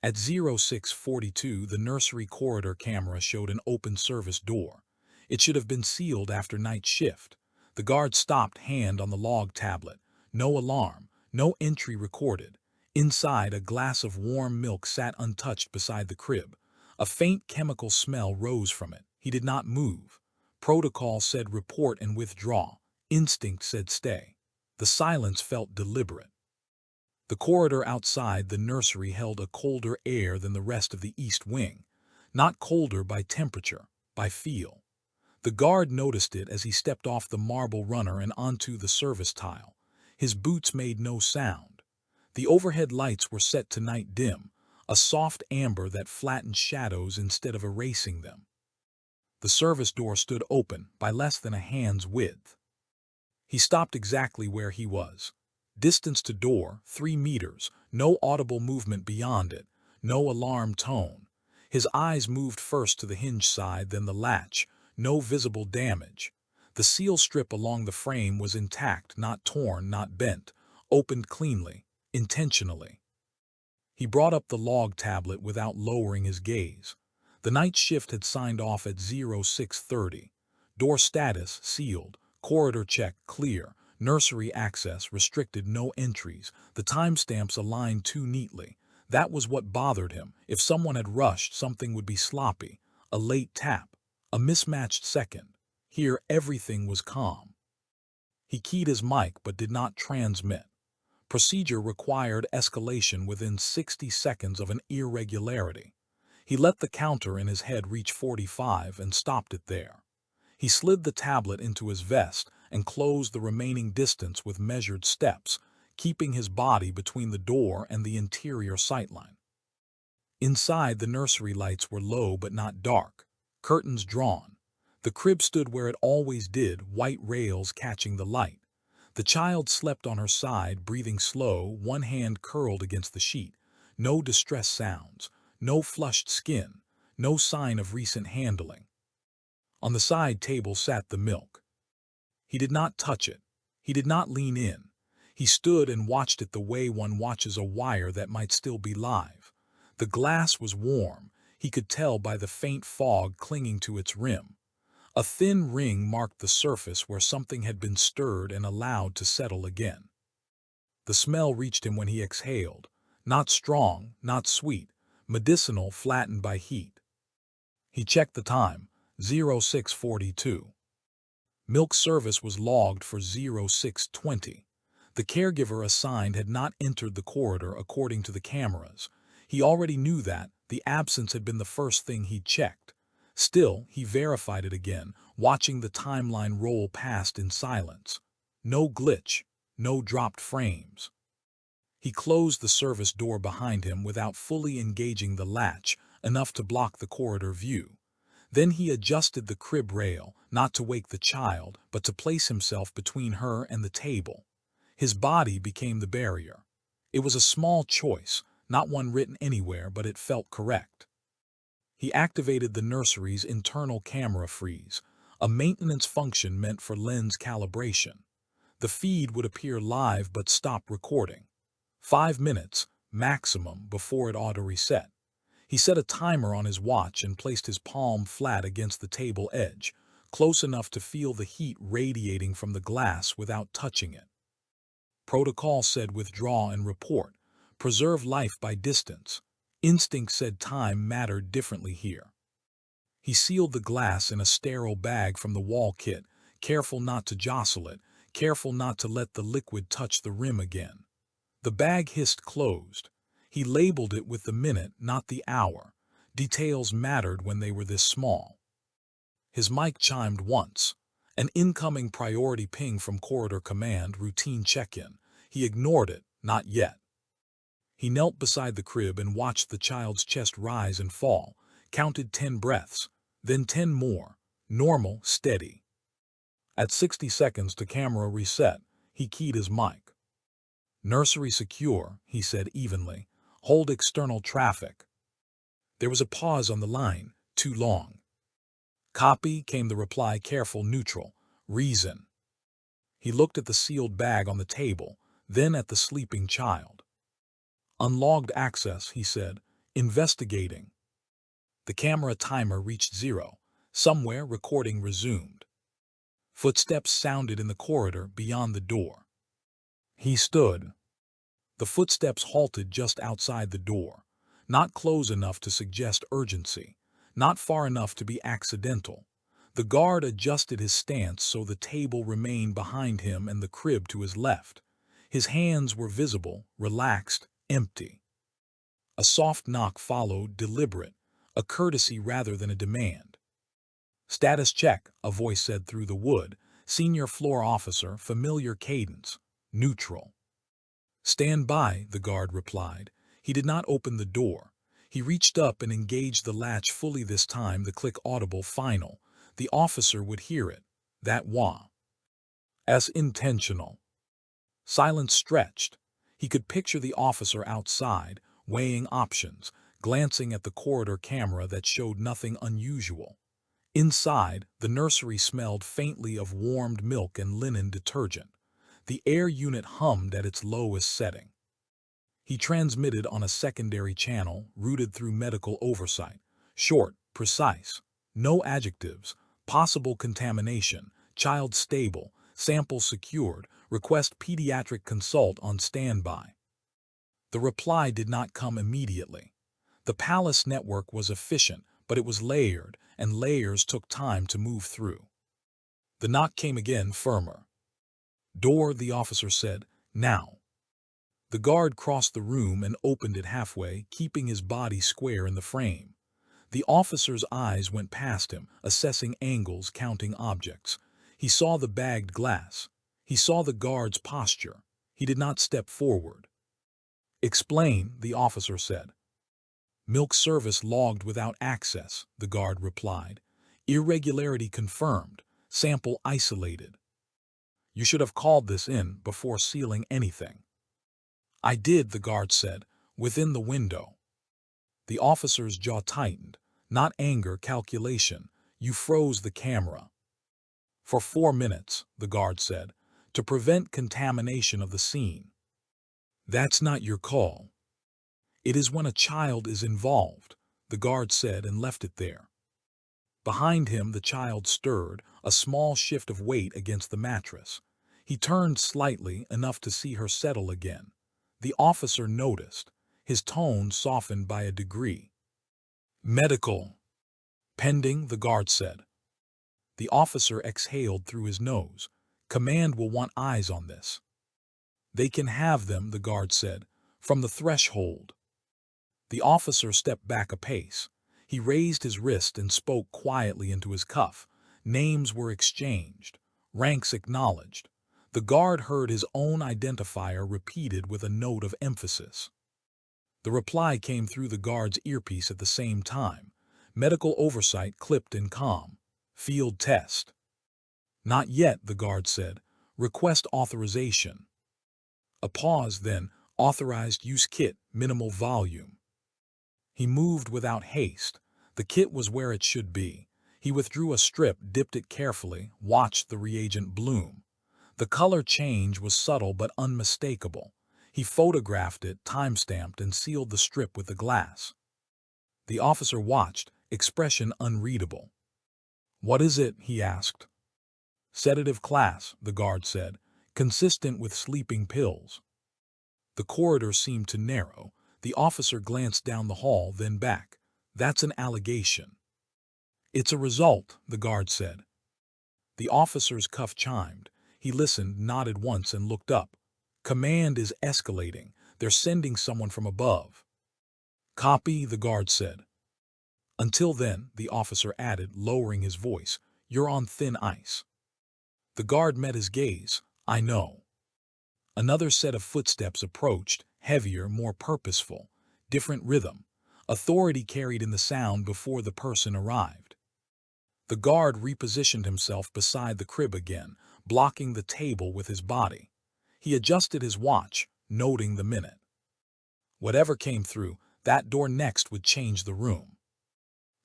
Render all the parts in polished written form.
At 0642, the nursery corridor camera showed an open service door. It should have been sealed after night shift. The guard stopped, hand on the log tablet. No alarm, no entry recorded. Inside, a glass of warm milk sat untouched beside the crib. A faint chemical smell rose from it. He did not move. Protocol said report and withdraw. Instinct said stay. The silence felt deliberate. The corridor outside the nursery held a colder air than the rest of the east wing. Not colder by temperature, by feel. The guard noticed it as he stepped off the marble runner and onto the service tile. His boots made no sound. The overhead lights were set to night dim, a soft amber that flattened shadows instead of erasing them. The service door stood open by less than a hand's width. He stopped exactly where he was. Distance to door, 3 meters, no audible movement beyond it, no alarm tone. His eyes moved first to the hinge side, then the latch, no visible damage. The seal strip along the frame was intact, not torn, not bent, opened cleanly, intentionally. He brought up the log tablet without lowering his gaze. The night shift had signed off at 0630. Door status, sealed. Corridor check, clear. Nursery access, restricted, no entries. The timestamps aligned too neatly. That was what bothered him. If someone had rushed, something would be sloppy. A late tap. A mismatched second. Here, everything was calm. He keyed his mic but did not transmit. Procedure required escalation within 60 seconds of an irregularity. He let the counter in his head reach 45 and stopped it there. He slid the tablet into his vest and closed the remaining distance with measured steps, keeping his body between the door and the interior sightline. Inside, the nursery lights were low but not dark, curtains drawn. The crib stood where it always did, white rails catching the light. The child slept on her side, breathing slow, one hand curled against the sheet. No distress sounds, no flushed skin, no sign of recent handling. On the side table sat the milk. He did not touch it. He did not lean in. He stood and watched it the way one watches a wire that might still be live. The glass was warm. He could tell by the faint fog clinging to its rim. A thin ring marked the surface where something had been stirred and allowed to settle again. The smell reached him when he exhaled. Not strong, not sweet, medicinal, flattened by heat. He checked the time, 0642. Milk service was logged for 0620. The caregiver assigned had not entered the corridor according to the cameras. He already knew that. The absence had been the first thing he'd checked. Still, he verified it again, watching the timeline roll past in silence. No glitch, no dropped frames. He closed the service door behind him without fully engaging the latch, enough to block the corridor view. Then he adjusted the crib rail, not to wake the child, but to place himself between her and the table. His body became the barrier. It was a small choice, not one written anywhere, but it felt correct. He activated the nursery's internal camera freeze, a maintenance function meant for lens calibration. The feed would appear live but stop recording. 5 minutes, maximum, before it auto-reset. He set a timer on his watch and placed his palm flat against the table edge, close enough to feel the heat radiating from the glass without touching it. Protocol said withdraw and report. Preserve life by distance. Instinct said time mattered differently here. He sealed the glass in a sterile bag from the wall kit, careful not to jostle it, careful not to let the liquid touch the rim again. The bag hissed closed. He labeled it with the minute, not the hour. Details mattered when they were this small. His mic chimed once. An incoming priority ping from corridor command, routine check-in. He ignored it, not yet. He knelt beside the crib and watched the child's chest rise and fall, counted 10 breaths, then 10 more, normal, steady. At 60 seconds to camera reset, he keyed his mic. Nursery secure, he said evenly. Hold external traffic. There was a pause on the line, too long. Copy, came the reply, careful, neutral. Reason. He looked at the sealed bag on the table, then at the sleeping child. Unlogged access, he said. Investigating. The camera timer reached 0. Somewhere, recording resumed. Footsteps sounded in the corridor beyond the door. He stood. The footsteps halted just outside the door, not close enough to suggest urgency, not far enough to be accidental. The guard adjusted his stance so the table remained behind him and the crib to his left. His hands were visible, relaxed, empty. A soft knock followed, deliberate, a courtesy rather than a demand. "Status check," a voice said through the wood. "Senior floor officer," familiar cadence. "Neutral." "Stand by," the guard replied. He did not open the door. He reached up and engaged the latch fully this time, the click audible, final. The officer would hear it. That was intentional. Silence stretched. He could picture the officer outside, weighing options, glancing at the corridor camera that showed nothing unusual. Inside, the nursery smelled faintly of warmed milk and linen detergent. The air unit hummed at its lowest setting. He transmitted on a secondary channel, routed through medical oversight. Short, precise, no adjectives, possible contamination, child stable, sample secured, request pediatric consult on standby. The reply did not come immediately. The Palace network was efficient, but it was layered, and layers took time to move through. The knock came again, firmer. "Door," the officer said. "Now." The guard crossed the room and opened it halfway, keeping his body square in the frame. The officer's eyes went past him, assessing angles, counting objects. He saw the bagged glass. He saw the guard's posture. He did not step forward. "Explain," the officer said. "Milk service logged without access," the guard replied. "Irregularity confirmed. Sample isolated. You should have called this in before sealing anything." "I did," the guard said, "within the window." The officer's jaw tightened. Not anger, calculation. "You froze the camera." "For 4 minutes," the guard said, "to prevent contamination of the scene." "That's not your call." "It is when a child is involved," the guard said, and left it there. Behind him the child stirred, a small shift of weight against the mattress. He turned slightly, enough to see her settle again. The officer noticed. His tone softened by a degree. "Medical." "Pending," the guard said. The officer exhaled through his nose. "Command will want eyes on this." "They can have them," the guard said, "from the threshold." The officer stepped back a pace. He raised his wrist and spoke quietly into his cuff. Names were exchanged, ranks acknowledged. The guard heard his own identifier repeated with a note of emphasis. The reply came through the guard's earpiece at the same time. Medical oversight clipped and calm. "Field test." "Not yet," the guard said. "Request authorization." A pause, then, "Authorized use kit, minimal volume." He moved without haste. The kit was where it should be. He withdrew a strip, dipped it carefully, watched the reagent bloom. The color change was subtle but unmistakable. He photographed it, time-stamped, and sealed the strip with the glass. The officer watched, expression unreadable. "What is it?" he asked. "Sedative class," the guard said, "consistent with sleeping pills." The corridor seemed to narrow. The officer glanced down the hall, then back. "That's an allegation." "It's a result," the guard said. The officer's cuff chimed. He listened, nodded once, and looked up. "Command is escalating. They're sending someone from above." "Copy," the guard said. "Until then," the officer added, lowering his voice, "you're on thin ice." The guard met his gaze. "I know." Another set of footsteps approached, heavier, more purposeful, different rhythm. Authority carried in the sound before the person arrived. The guard repositioned himself beside the crib again, blocking the table with his body. He adjusted his watch, noting the minute. Whatever came through, that door next would change the room.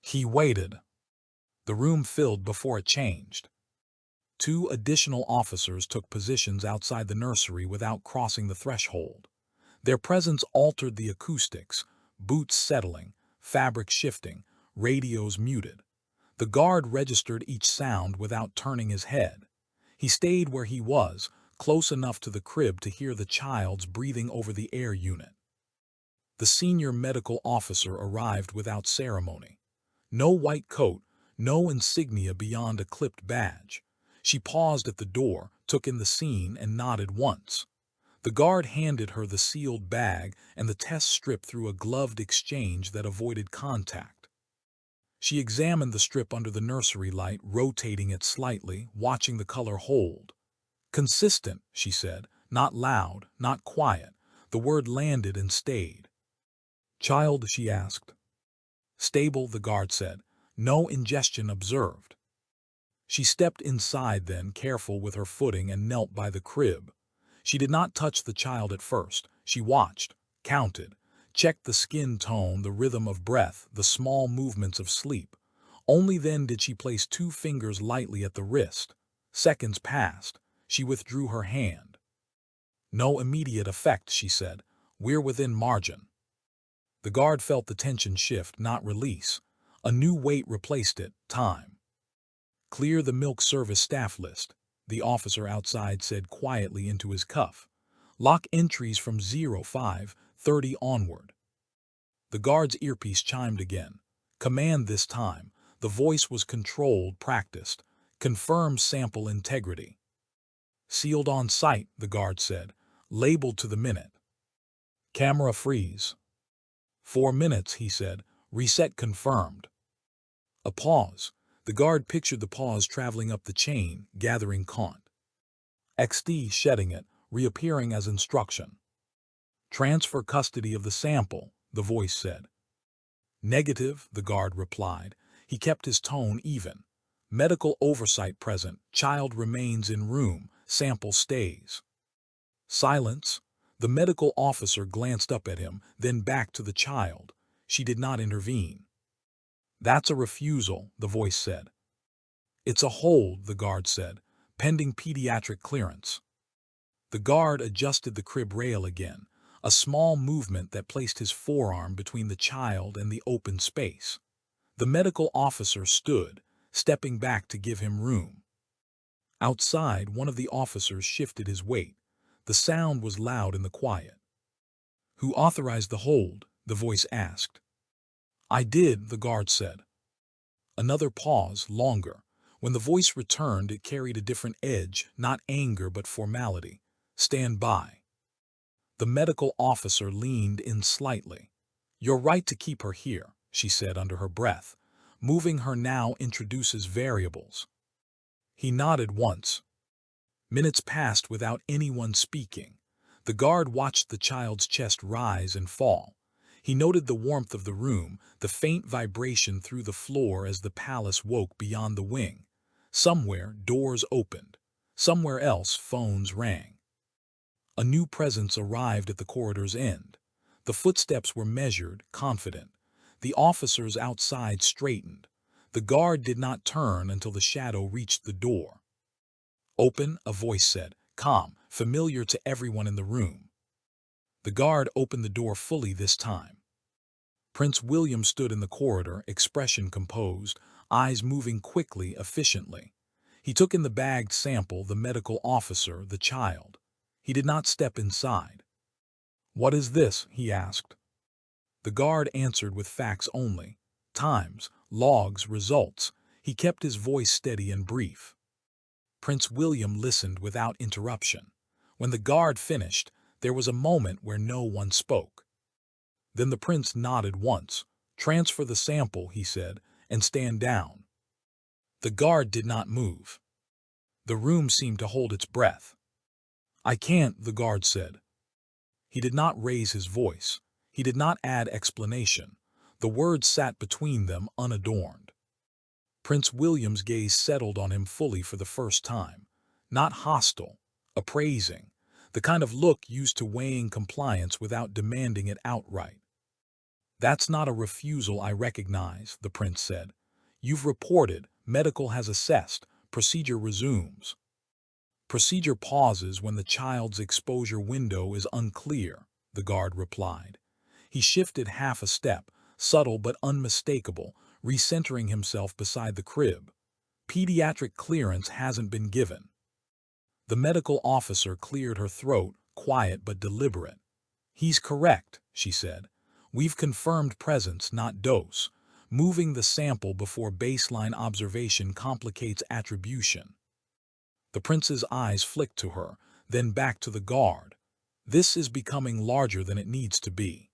He waited. The room filled before it changed. 2 additional officers took positions outside the nursery without crossing the threshold. Their presence altered the acoustics. boots settling, fabric shifting, radios muted. The guard registered each sound without turning his head. He stayed where he was, close enough to the crib to hear the child's breathing over the air unit. The senior medical officer arrived without ceremony. No white coat, no insignia beyond a clipped badge. She paused at the door, took in the scene, and nodded once. The guard handed her the sealed bag and the test strip through a gloved exchange that avoided contact. She examined the strip under the nursery light, rotating it slightly, watching the color hold. Consistent, she said, not loud, not quiet. The word landed and stayed. Child, she asked. Stable, the guard said. No ingestion observed. She stepped inside then, careful with her footing, and knelt by the crib. She did not touch the child at first. She watched, counted, checked the skin tone, the rhythm of breath, the small movements of sleep. Only then did she place 2 fingers lightly at the wrist. Seconds passed. She withdrew her hand. No immediate effect, she said. We're within margin. The guard felt the tension shift, not release. A new weight replaced it, time. Clear the milk service staff list, the officer outside said quietly into his cuff. Lock entries from 05:30 onward. The guard's earpiece chimed again. Command this time. The voice was controlled, practiced. Confirm sample integrity. Sealed on site, the guard said. Labeled to the minute. Camera freeze. 4 minutes, he said. Reset confirmed. A pause. The guard pictured the pause traveling up the chain, gathering cont. XD shedding it, reappearing as instruction. Transfer custody of the sample, the voice said. Negative, the guard replied. He kept his tone even. Medical oversight present. Child remains in room. Sample stays. Silence. The medical officer glanced up at him, then back to the child. She did not intervene. That's a refusal, the voice said. It's a hold, the guard said, pending pediatric clearance. The guard adjusted the crib rail again, a small movement that placed his forearm between the child and the open space. The medical officer stood, stepping back to give him room. Outside, one of the officers shifted his weight. The sound was loud in the quiet. Who authorized the hold? The voice asked. I did, the guard said. Another pause, longer. When the voice returned, it carried a different edge, not anger but formality. Stand by. The medical officer leaned in slightly. You're right to keep her here, she said under her breath. Moving her now introduces variables. He nodded once. Minutes passed without anyone speaking. The guard watched the child's chest rise and fall. He noted the warmth of the room, the faint vibration through the floor as the palace woke beyond the wing. Somewhere, doors opened. Somewhere else, phones rang. A new presence arrived at the corridor's end. The footsteps were measured, confident. The officers outside straightened. The guard did not turn until the shadow reached the door. Open, a voice said, calm, familiar to everyone in the room. The guard opened the door fully this time. Prince William stood in the corridor, expression composed, eyes moving quickly, efficiently. He took in the bagged sample, the medical officer, the child. He did not step inside. What is this? He asked. The guard answered with facts only. Times, logs, results. He kept his voice steady and brief. Prince William listened without interruption. When the guard finished, there was a moment where no one spoke. Then the prince nodded once. Transfer the sample, he said, and stand down. The guard did not move. The room seemed to hold its breath. I can't, the guard said. He did not raise his voice. He did not add explanation. The words sat between them unadorned. Prince William's gaze settled on him fully for the first time. Not hostile, appraising, the kind of look used to weighing compliance without demanding it outright. That's not a refusal I recognize, the prince said. You've reported, medical has assessed, procedure resumes. Procedure pauses when the child's exposure window is unclear, the guard replied. He shifted half a step, subtle but unmistakable, recentering himself beside the crib. Pediatric clearance hasn't been given. The medical officer cleared her throat, quiet but deliberate. He's correct, she said. We've confirmed presence, not dose. Moving the sample before baseline observation complicates attribution. The prince's eyes flicked to her, then back to the guard. This is becoming larger than it needs to be.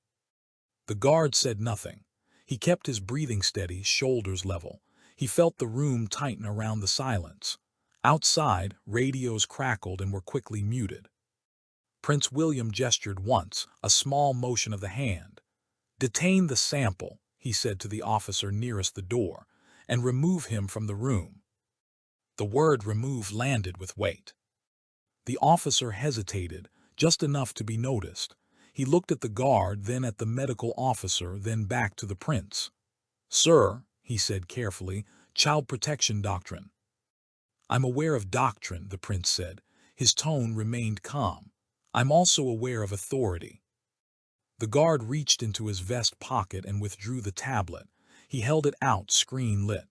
The guard said nothing. He kept his breathing steady, shoulders level. He felt the room tighten around the silence. Outside, radios crackled and were quickly muted. Prince William gestured once, a small motion of the hand. "Detain the sample," he said to the officer nearest the door, "and remove him from the room." The word remove landed with weight. The officer hesitated, just enough to be noticed. He looked at the guard, then at the medical officer, then back to the prince. "Sir," he said carefully, "child protection doctrine." "I'm aware of doctrine," the prince said. His tone remained calm. "I'm also aware of authority." The guard reached into his vest pocket and withdrew the tablet. He held it out, screen lit.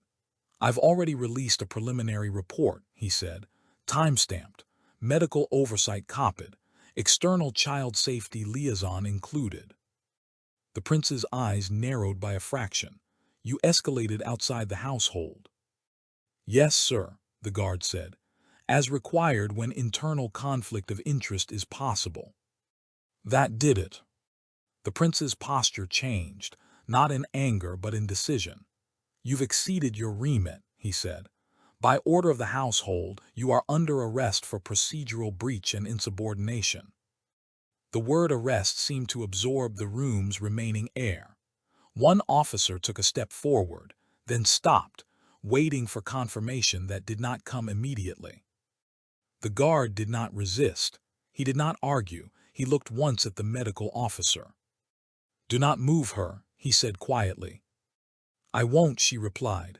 "I've already released a preliminary report," he said. "Time-stamped. Medical oversight copied. External child safety liaison included." The prince's eyes narrowed by a fraction. "You escalated outside the household." "Yes, sir," the guard said, "as required when internal conflict of interest is possible." That did it. The prince's posture changed, not in anger but in decision. "You've exceeded your remit," he said. "By order of the household, you are under arrest for procedural breach and insubordination." The word arrest seemed to absorb the room's remaining air. One officer took a step forward, then stopped, waiting for confirmation that did not come immediately. The guard did not resist. He did not argue. He looked once at the medical officer. "Do not move her," he said quietly. "I won't," she replied.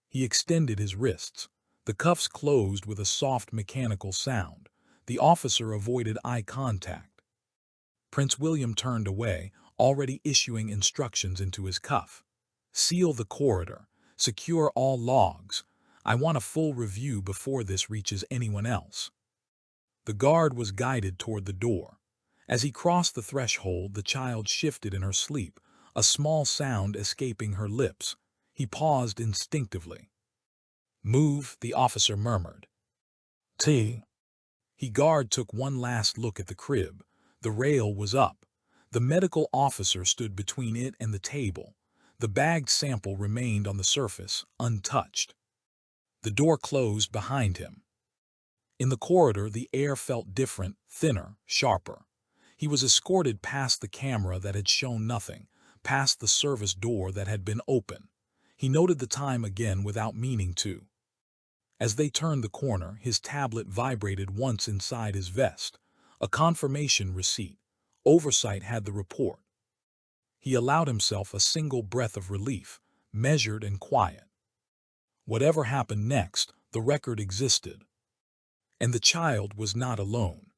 He extended his wrists. The cuffs closed with a soft mechanical sound. The officer avoided eye contact. Prince William turned away, already issuing instructions into his cuff. "Seal the corridor. Secure all logs. I want a full review before this reaches anyone else." The guard was guided toward the door. As he crossed the threshold, the child shifted in her sleep, a small sound escaping her lips. He paused instinctively. "Move," the officer murmured. "T." The guard took one last look at the crib. The rail was up. The medical officer stood between it and the table. The bagged sample remained on the surface, untouched. The door closed behind him. In the corridor, the air felt different, thinner, sharper. He was escorted past the camera that had shown nothing, past the service door that had been open. He noted the time again without meaning to. As they turned the corner, his tablet vibrated once inside his vest. A confirmation receipt. Oversight had the report. He allowed himself a single breath of relief, measured and quiet. Whatever happened next, the record existed. And the child was not alone.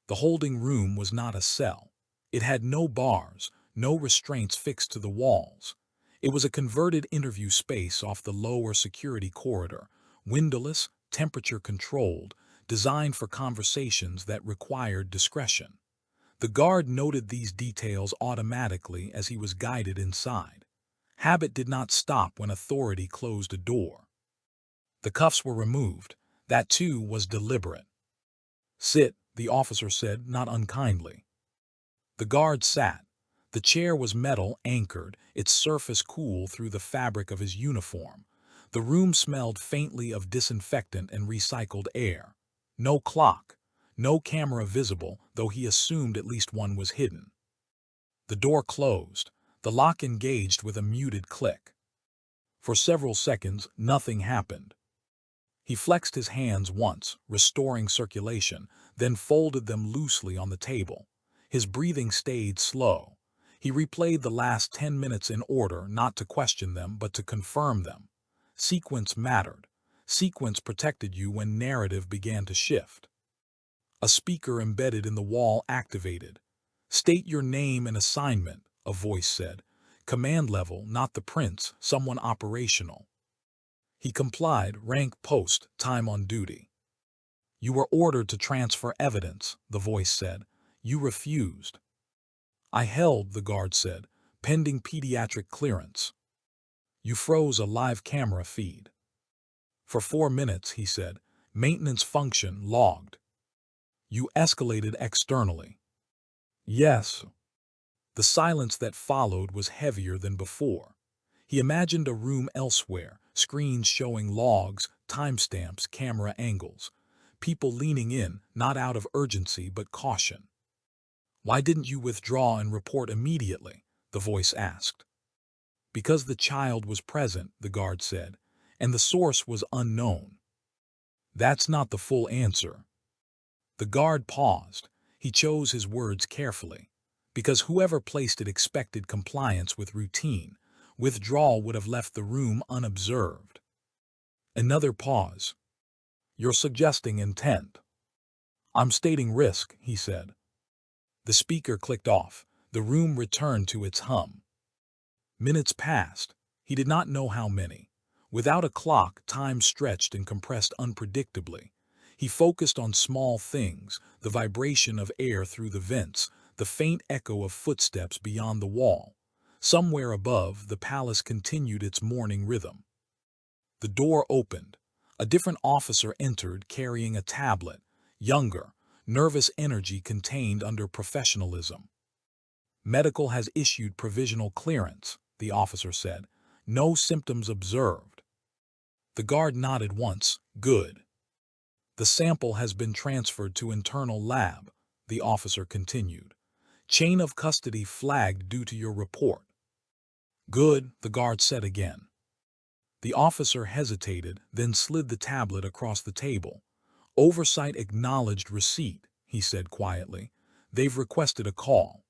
The holding room was not a cell. It had no bars, no restraints fixed to the walls. It was a converted interview space off the lower security corridor, windowless, temperature-controlled, designed for conversations that required discretion. The guard noted these details automatically as he was guided inside. Habit did not stop when authority closed a door. The cuffs were removed. That too was deliberate. "Sit," the officer said, not unkindly. The guard sat. The chair was metal, anchored, its surface cool through the fabric of his uniform. The room smelled faintly of disinfectant and recycled air. No clock. No camera visible, though he assumed at least one was hidden. The door closed. The lock engaged with a muted click. For several seconds, nothing happened. He flexed his hands once, restoring circulation, then folded them loosely on the table. His breathing stayed slow. He replayed the last 10 minutes in order, not to question them, but to confirm them. Sequence mattered. Sequence protected you when narrative began to shift. A speaker embedded in the wall activated. State your name and assignment, a voice said. Command level, not the prince, someone operational. He complied, rank post, time on duty. You were ordered to transfer evidence, the voice said. You refused. I held, the guard said, pending pediatric clearance. You froze a live camera feed. For 4 minutes, he said. Maintenance function logged. You escalated externally. Yes. The silence that followed was heavier than before. He imagined a room elsewhere, screens showing logs, timestamps, camera angles. People leaning in, not out of urgency but caution. Why didn't you withdraw and report immediately? The voice asked. Because the child was present, the guard said, and the source was unknown. That's not the full answer. The guard paused. He chose his words carefully. Because whoever placed it expected compliance with routine. Withdrawal would have left the room unobserved. Another pause. You're suggesting intent. I'm stating risk, he said. The speaker clicked off. The room returned to its hum. Minutes passed. He did not know how many. Without a clock, time stretched and compressed unpredictably. He focused on small things, the vibration of air through the vents, the faint echo of footsteps beyond the wall. Somewhere above, the palace continued its morning rhythm. The door opened. A different officer entered carrying a tablet, younger, nervous energy contained under professionalism. Medical has issued provisional clearance, the officer said. No symptoms observed. The guard nodded once. Good. The sample has been transferred to internal lab, the officer continued. Chain of custody flagged due to your report. Good, the guard said again. The officer hesitated, then slid the tablet across the table. Oversight acknowledged receipt, he said quietly. They've requested a call.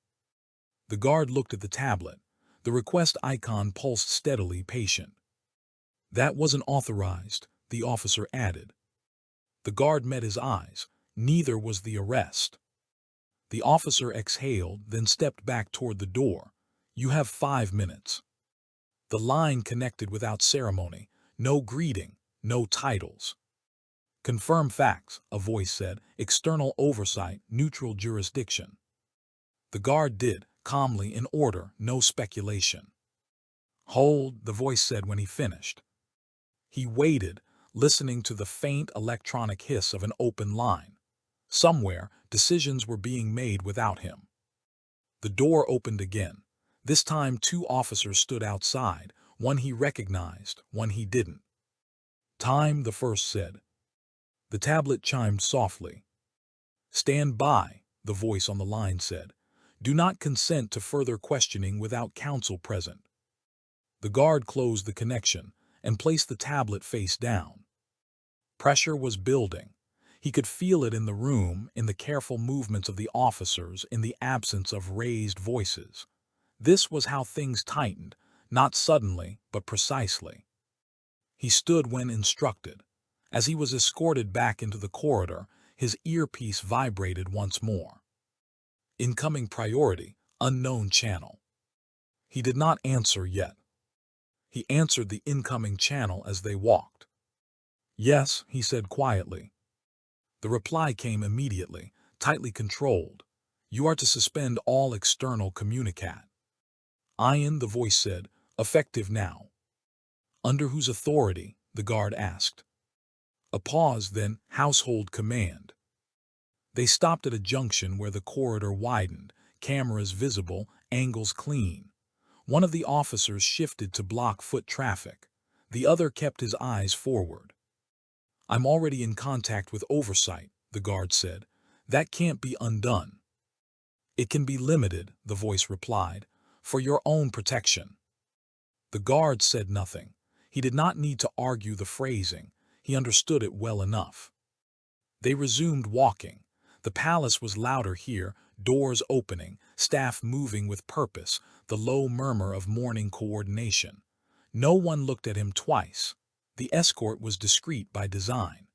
The guard looked at the tablet. The request icon pulsed steadily, patient. That wasn't authorized, the officer added. The guard met his eyes. Neither was the arrest. The officer exhaled, then stepped back toward the door. You have 5 minutes. The line connected without ceremony. No greeting, no titles. Confirm facts, a voice said. External oversight, neutral jurisdiction. The guard did, calmly, in order, no speculation. Hold, the voice said when he finished. He waited, listening to the faint electronic hiss of an open line. Somewhere, decisions were being made without him. The door opened again. This time 2 officers stood outside, one he recognized, one he didn't. Time, the first said. The tablet chimed softly. Stand by, the voice on the line said. Do not consent to further questioning without counsel present. The guard closed the connection and placed the tablet face down. Pressure was building. He could feel it in the room, in the careful movements of the officers, in the absence of raised voices. This was how things tightened, not suddenly, but precisely. He stood when instructed. As he was escorted back into the corridor, his earpiece vibrated once more. Incoming priority, unknown channel. He did not answer yet. He answered the incoming channel as they walked. Yes, he said quietly. The reply came immediately, tightly controlled. You are to suspend all external communicat. Ian, the voice said, effective now. Under whose authority? The guard asked. A pause, then, household command. They stopped at a junction where the corridor widened, cameras visible, angles clean. One of the officers shifted to block foot traffic. The other kept his eyes forward. I'm already in contact with oversight, the guard said. That can't be undone. It can be limited, the voice replied, for your own protection. The guard said nothing. He did not need to argue the phrasing. He understood it well enough. They resumed walking. The palace was louder here, doors opening, staff moving with purpose, the low murmur of morning coordination. No one looked at him twice. The escort was discreet by design.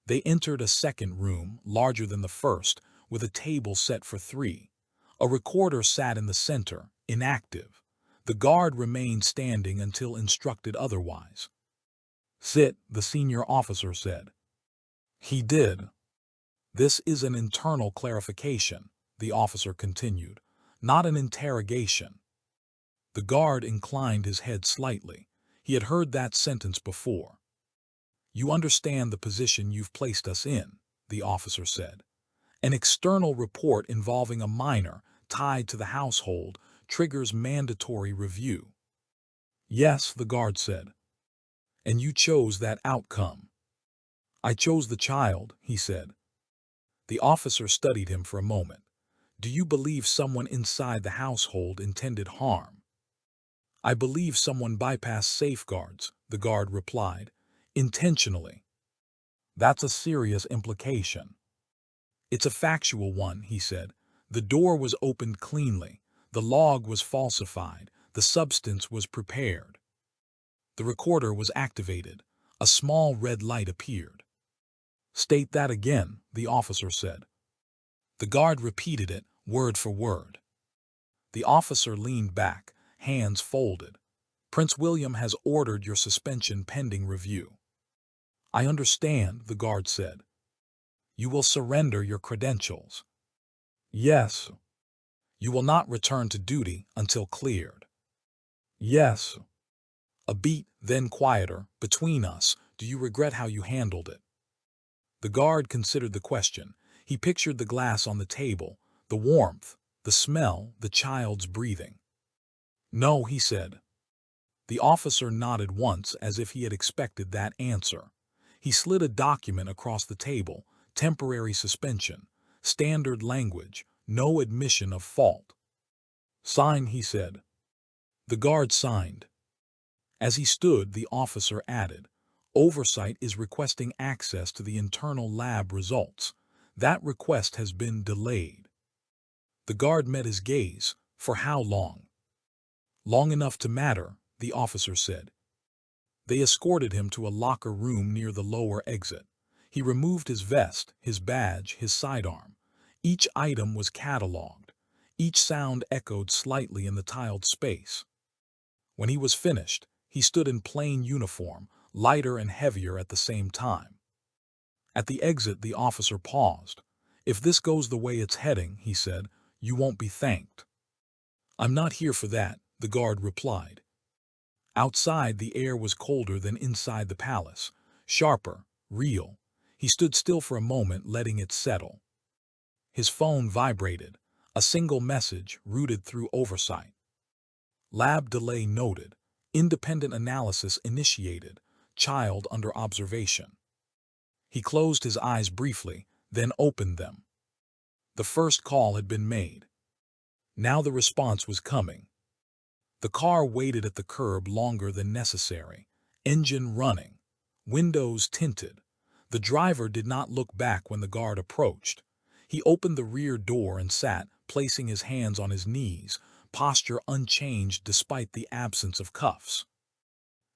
They entered a second room, larger than the first, with a table set for 3. A recorder sat in the center, inactive. The guard remained standing until instructed otherwise. "Sit," the senior officer said. He did. "This is an internal clarification," the officer continued, "not an interrogation." The guard inclined his head slightly. He had heard that sentence before. "You understand the position you've placed us in," the officer said. "An external report involving a minor tied to the household triggers mandatory review." "Yes," the guard said. "And you chose that outcome." "I chose the child," he said. The officer studied him for a moment. "Do you believe someone inside the household intended harm?" "I believe someone bypassed safeguards," the guard replied. "Intentionally." "That's a serious implication." "It's a factual one," he said. "The door was opened cleanly. The log was falsified. The substance was prepared." The recorder was activated. A small red light appeared. "State that again," the officer said. The guard repeated it, word for word. The officer leaned back, hands folded. "Prince William has ordered your suspension pending review." "I understand," the guard said. "You will surrender your credentials." "Yes." "You will not return to duty until cleared." "Yes." A beat, then quieter. "Between us, do you regret how you handled it?" The guard considered the question. He pictured the glass on the table, the warmth, the smell, the child's breathing. "No," he said. The officer nodded once as if he had expected that answer. He slid a document across the table. Temporary suspension. Standard language. No admission of fault. "Sign," he said. The guard signed. As he stood, the officer added, "Oversight is requesting access to the internal lab results. That request has been delayed." The guard met his gaze. "For how long?" "Long enough to matter," the officer said. They escorted him to a locker room near the lower exit. He removed his vest, his badge, his sidearm. Each item was catalogued. Each sound echoed slightly in the tiled space. When he was finished, he stood in plain uniform, lighter and heavier at the same time. At the exit, the officer paused. "If this goes the way it's heading," he said, "you won't be thanked." "I'm not here for that," the guard replied. Outside, the air was colder than inside the palace, sharper, real. He stood still for a moment, letting it settle. His phone vibrated, a single message routed through oversight. "Lab delay noted. Independent analysis initiated. Child under observation." He closed his eyes briefly, then opened them. The first call had been made. Now the response was coming. The car waited at the curb longer than necessary. Engine running. Windows tinted. The driver did not look back when the guard approached. He opened the rear door and sat, placing his hands on his knees, posture unchanged despite the absence of cuffs.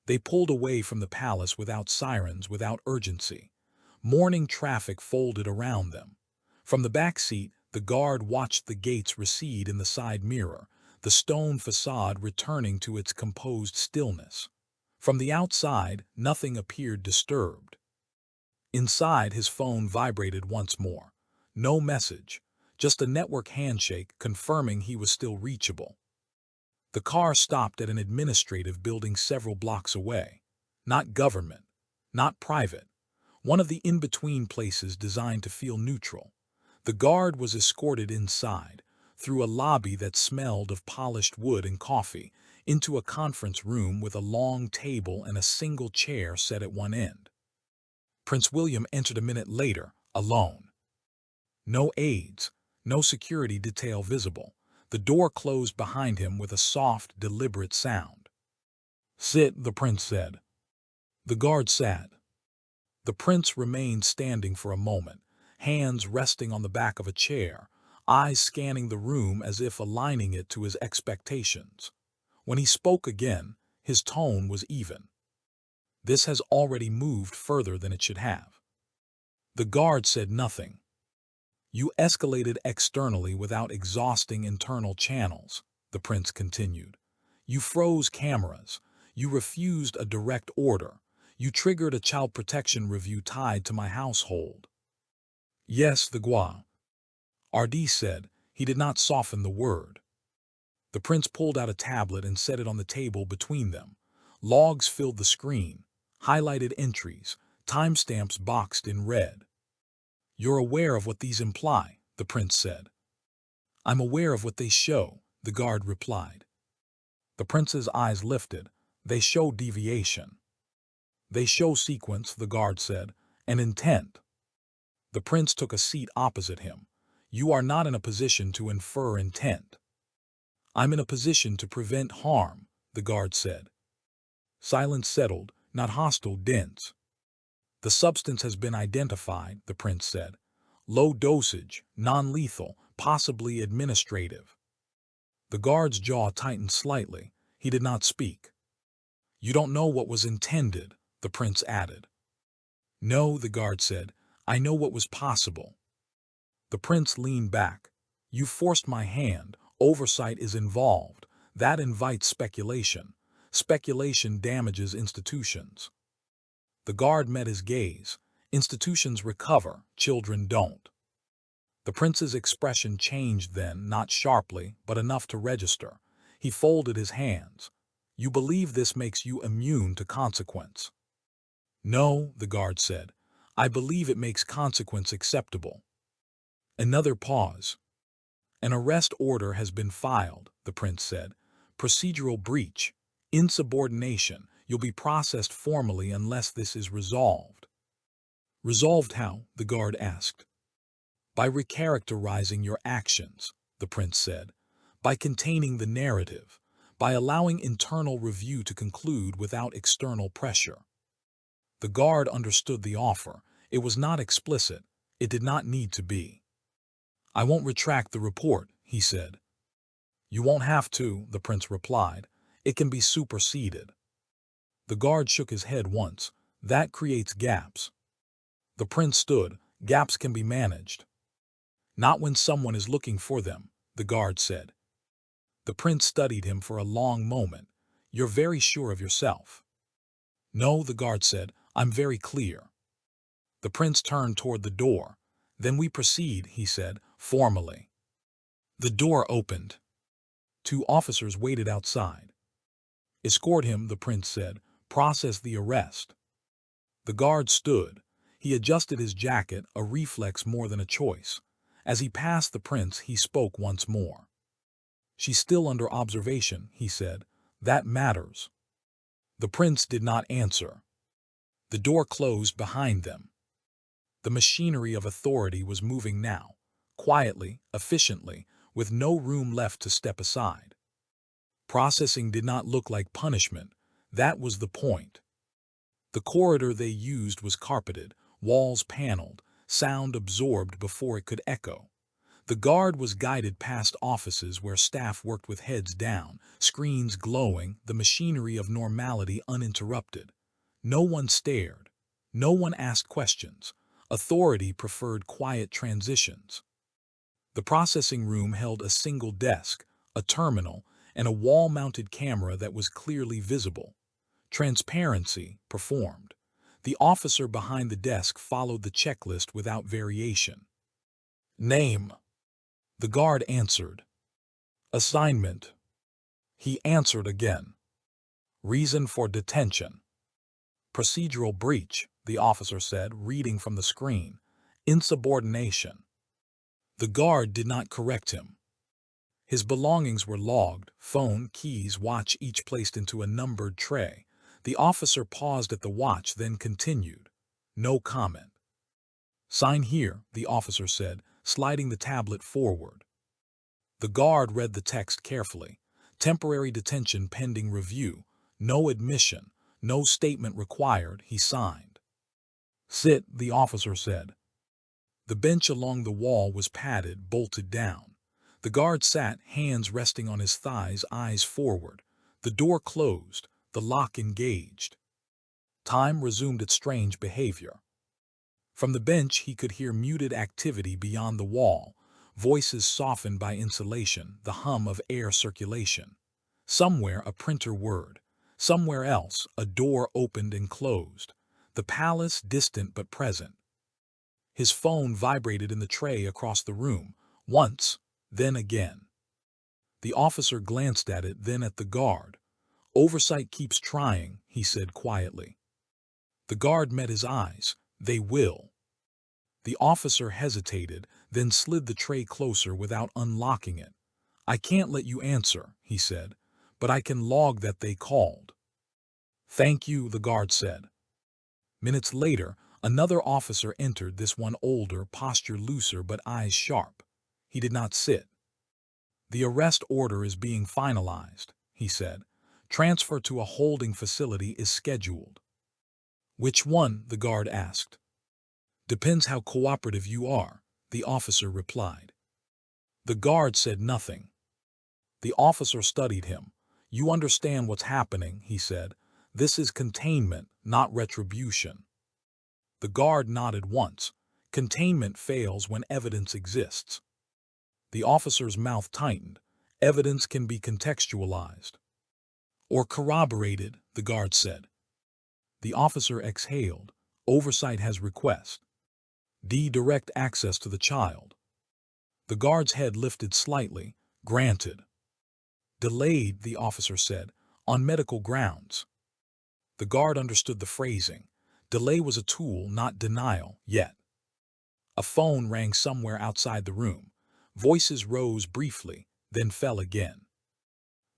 They pulled away from the palace without sirens, without urgency. Morning traffic folded around them. From the back seat, the guard watched the gates recede in the side mirror, the stone facade returning to its composed stillness. From the outside, nothing appeared disturbed. Inside, his phone vibrated once more. No message, just a network handshake confirming he was still reachable. The car stopped at an administrative building several blocks away. Not government, not private. One of the in-between places designed to feel neutral. The guard was escorted inside, through a lobby that smelled of polished wood and coffee, into a conference room with a long table and a single chair set at one end. Prince William entered a minute later, alone. No aides, no security detail visible. The door closed behind him with a soft, deliberate sound. "Sit," the prince said. The guard sat. The prince remained standing for a moment, hands resting on the back of a chair, eyes scanning the room as if aligning it to his expectations. When he spoke again, his tone was even. "This has already moved further than it should have." The guard said nothing. You escalated externally without exhausting internal channels, the prince continued. You froze cameras. You refused a direct order. You triggered a child protection review tied to my household. Yes, the Gua. RD said. He did not soften the word. The prince pulled out a tablet and set it on the table between them. Logs filled the screen, highlighted entries, timestamps boxed in red. You're aware of what these imply, the prince said. I'm aware of what they show, the guard replied. The prince's eyes lifted. They show deviation. They show sequence, the guard said, and intent. The prince took a seat opposite him. You are not in a position to infer intent. I'm in a position to prevent harm, the guard said. Silence settled, not hostile, dense. The substance has been identified, the prince said. Low dosage, non-lethal, possibly administrative. The guard's jaw tightened slightly. He did not speak. You don't know what was intended, the prince added. No, the guard said. I know what was possible. The prince leaned back. You forced my hand. Oversight is involved. That invites speculation. Speculation damages institutions. The guard met his gaze. Institutions recover, children don't. The prince's expression changed then, not sharply, but enough to register. He folded his hands. You believe this makes you immune to consequence? No, the guard said. I believe it makes consequence acceptable. Another pause. An arrest order has been filed, the prince said. Procedural breach. Insubordination. You'll be processed formally unless this is resolved. Resolved how? The guard asked. By recharacterizing your actions, the prince said. By containing the narrative. By allowing internal review to conclude without external pressure. The guard understood the offer. It was not explicit. It did not need to be. I won't retract the report, he said. You won't have to, the prince replied. It can be superseded. The guard shook his head once. That creates gaps. The prince stood. Gaps can be managed. Not when someone is looking for them, the guard said. The prince studied him for a long moment. You're very sure of yourself. No, the guard said. I'm very clear. The prince turned toward the door. Then we proceed, he said, formally. The door opened. 2 officers waited outside. Escort him, the prince said. Process the arrest. The guard stood. He adjusted his jacket, a reflex more than a choice. As he passed the prince, he spoke once more. She's still under observation, he said. That matters. The prince did not answer. The door closed behind them. The machinery of authority was moving now, quietly, efficiently, with no room left to step aside. Processing did not look like punishment. That was the point. The corridor they used was carpeted, walls paneled, sound absorbed before it could echo. The guard was guided past offices where staff worked with heads down, screens glowing, the machinery of normality uninterrupted. No one stared. No one asked questions. Authority preferred quiet transitions. The processing room held a single desk, a terminal, and a wall-mounted camera that was clearly visible. Transparency performed. The officer behind the desk followed the checklist without variation. Name. The guard answered. Assignment. He answered again. Reason for detention. Procedural breach, the officer said, reading from the screen. Insubordination. The guard did not correct him. His belongings were logged, phone, keys, watch, each placed into a numbered tray. The officer paused at the watch, then continued. No comment. Sign here, the officer said, sliding the tablet forward. The guard read the text carefully. Temporary detention pending review. No admission. No statement required, he signed. Sit, the officer said. The bench along the wall was padded, bolted down. The guard sat, hands resting on his thighs, eyes forward. The door closed, the lock engaged. Time resumed its strange behavior. From the bench he could hear muted activity beyond the wall, voices softened by insulation, the hum of air circulation. Somewhere a printer whirred. Somewhere else a door opened and closed. The palace distant but present. His phone vibrated in the tray across the room, once, then again. The officer glanced at it, then at the guard. "Oversight keeps trying," he said quietly. The guard met his eyes. "They will." The officer hesitated, then slid the tray closer without unlocking it. "I can't let you answer," he said, "but I can log that they called." "Thank you," the guard said. Minutes later, another officer entered, this one older, posture looser but eyes sharp. He did not sit. "The arrest order is being finalized," he said. "Transfer to a holding facility is scheduled." "Which one?" the guard asked. "Depends how cooperative you are," the officer replied. The guard said nothing. The officer studied him. "You understand what's happening," he said. "This is containment, not retribution." The guard nodded once. Containment fails when evidence exists. The officer's mouth tightened. "Evidence can be contextualized." "Or corroborated," the guard said. The officer exhaled. "Oversight has request. Direct access to the child." The guard's head lifted slightly. "Granted." "Delayed," the officer said, "on medical grounds." The guard understood the phrasing. Delay was a tool, not denial, yet. A phone rang somewhere outside the room. Voices rose briefly, then fell again.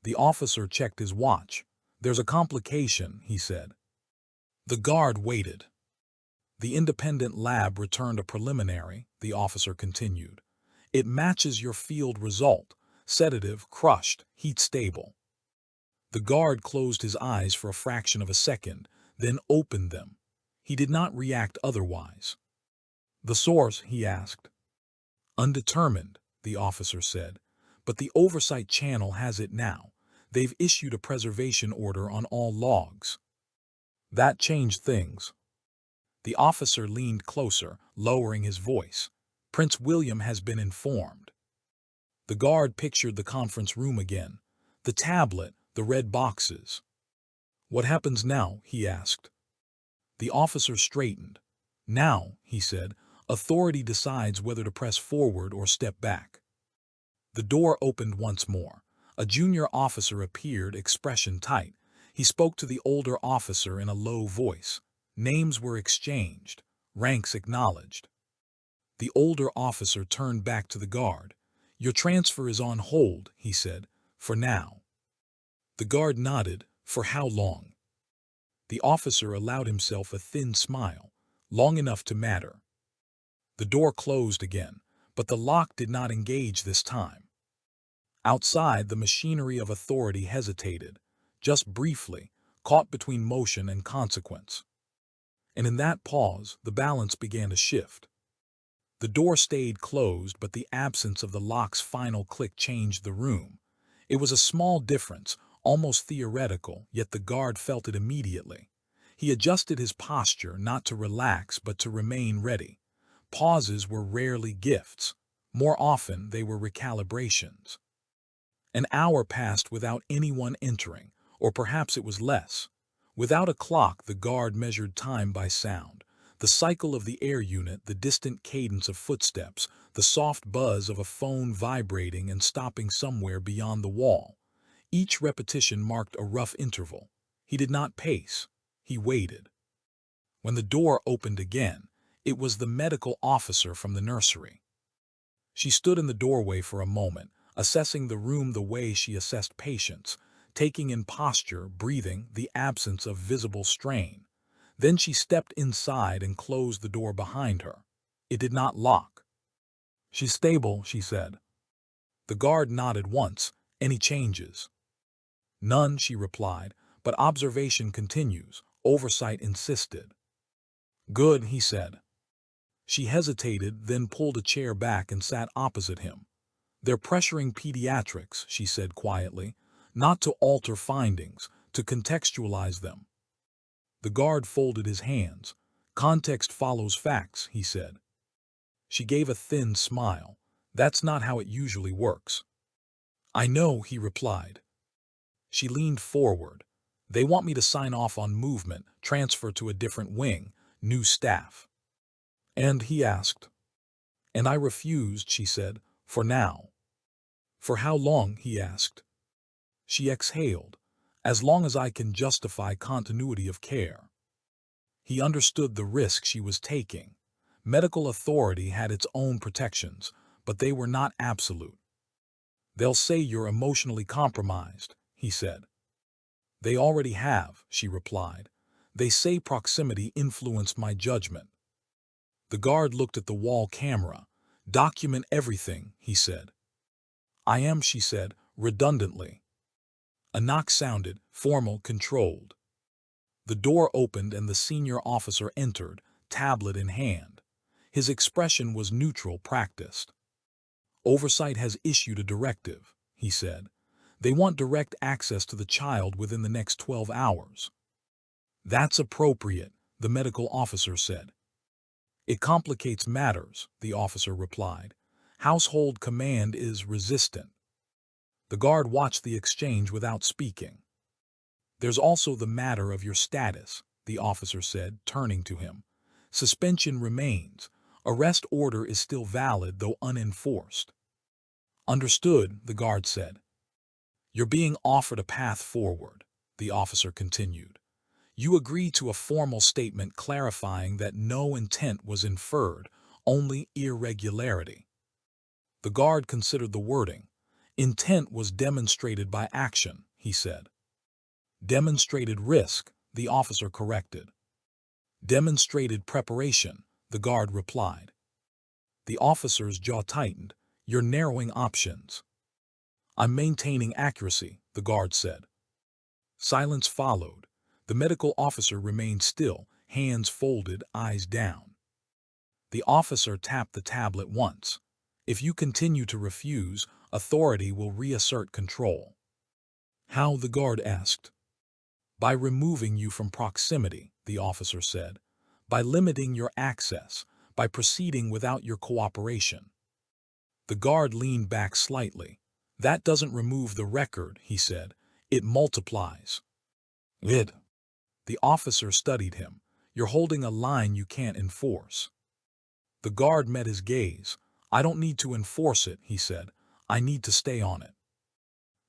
The officer checked his watch. "There's a complication," he said. The guard waited. "The independent lab returned a preliminary," the officer continued. "It matches your field result. Sedative, crushed, heat stable." The guard closed his eyes for a fraction of a second, then opened them. He did not react otherwise. "The source?" he asked. "Undetermined," the officer said. "But the oversight channel has it now. They've issued a preservation order on all logs." That changed things. The officer leaned closer, lowering his voice. "Prince William has been informed." The guard pictured the conference room again. The tablet, the red boxes. "What happens now?" he asked. The officer straightened. "Now," he said, "authority decides whether to press forward or step back." The door opened once more. A junior officer appeared, expression tight. He spoke to the older officer in a low voice. Names were exchanged, ranks acknowledged. The older officer turned back to the guard. "Your transfer is on hold," he said, "for now." The guard nodded. "For how long?" The officer allowed himself a thin smile. "Long enough to matter." The door closed again, but the lock did not engage this time. Outside, the machinery of authority hesitated, just briefly, caught between motion and consequence. And in that pause, the balance began to shift. The door stayed closed, but the absence of the lock's final click changed the room. It was a small difference, almost theoretical, yet the guard felt it immediately. He adjusted his posture, not to relax, but to remain ready. Pauses were rarely gifts. More often, they were recalibrations. An hour passed without anyone entering, or perhaps it was less. Without a clock, the guard measured time by sound. The cycle of the air unit, the distant cadence of footsteps, the soft buzz of a phone vibrating and stopping somewhere beyond the wall. Each repetition marked a rough interval. He did not pace. He waited. When the door opened again, it was the medical officer from the nursery. She stood in the doorway for a moment, assessing the room the way she assessed patients, taking in posture, breathing, the absence of visible strain. Then she stepped inside and closed the door behind her. It did not lock. "She's stable," she said. The guard nodded once. "Any changes?" "None," she replied, "but observation continues." Oversight insisted. "Good," he said. She hesitated, then pulled a chair back and sat opposite him. "They're pressuring pediatrics," she said quietly, "not to alter findings, to contextualize them." The guard folded his hands. Context follows facts, he said. She gave a thin smile. That's not how it usually works. I know, he replied. She leaned forward. They want me to sign off on movement, transfer to a different wing, new staff. And he asked. And I refused, she said, for now. For how long, he asked. She exhaled. As long as I can justify continuity of care. He understood the risk she was taking. Medical authority had its own protections, but they were not absolute. They'll say you're emotionally compromised, he said. They already have, she replied. They say proximity influenced my judgment. The guard looked at the wall camera. Document everything, he said. I am, she said, redundantly. A knock sounded, formal, controlled. The door opened and the senior officer entered, tablet in hand. His expression was neutral, practiced. Oversight has issued a directive, he said. They want direct access to the child within the next 12 hours. That's appropriate, the medical officer said. It complicates matters, the officer replied. Household command is resistant. The guard watched the exchange without speaking. There's also the matter of your status, the officer said, turning to him. Suspension remains. Arrest order is still valid, though unenforced. Understood, the guard said. You're being offered a path forward, the officer continued. You agree to a formal statement clarifying that no intent was inferred, only irregularity. The guard considered the wording. Intent was demonstrated by action, he said. Demonstrated risk, the officer corrected. Demonstrated preparation, the guard replied. The officer's jaw tightened. You're narrowing options. I'm maintaining accuracy, the guard said. Silence followed. The medical officer remained still, hands folded, eyes down. The officer tapped the tablet once. If you continue to refuse, authority will reassert control. How, the guard asked. By removing you from proximity, the officer said. By limiting your access, by proceeding without your cooperation. The guard leaned back slightly. That doesn't remove the record, he said. It multiplies. It. The officer studied him. You're holding a line you can't enforce. The guard met his gaze. I don't need to enforce it, he said. I need to stay on it.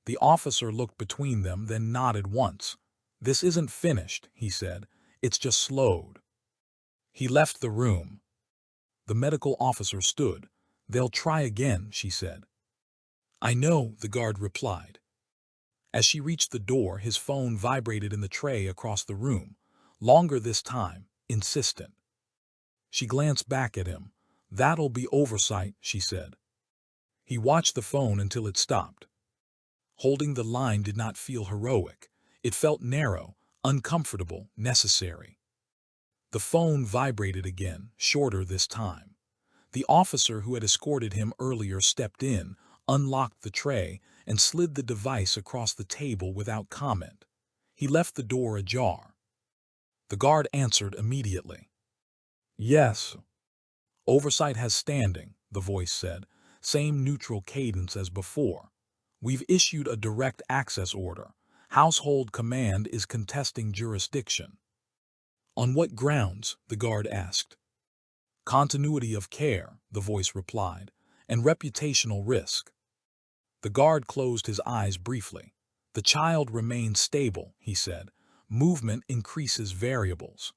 The officer looked between them, then nodded once. This isn't finished, he said. It's just slowed. He left the room. The medical officer stood. They'll try again, she said. I know, the guard replied. As she reached the door, his phone vibrated in the tray across the room. Longer this time, insistent. She glanced back at him. That'll be oversight, she said. He watched the phone until it stopped. Holding the line did not feel heroic. It felt narrow, uncomfortable, necessary. The phone vibrated again, shorter this time. The officer who had escorted him earlier stepped in, unlocked the tray, and slid the device across the table without comment. He left the door ajar. The guard answered immediately. Yes. Oversight has standing, the voice said, same neutral cadence as before. We've issued a direct access order. Household command is contesting jurisdiction. On what grounds? The guard asked. Continuity of care, the voice replied, and reputational risk. The guard closed his eyes briefly. The child remains stable, he said. Movement increases variables.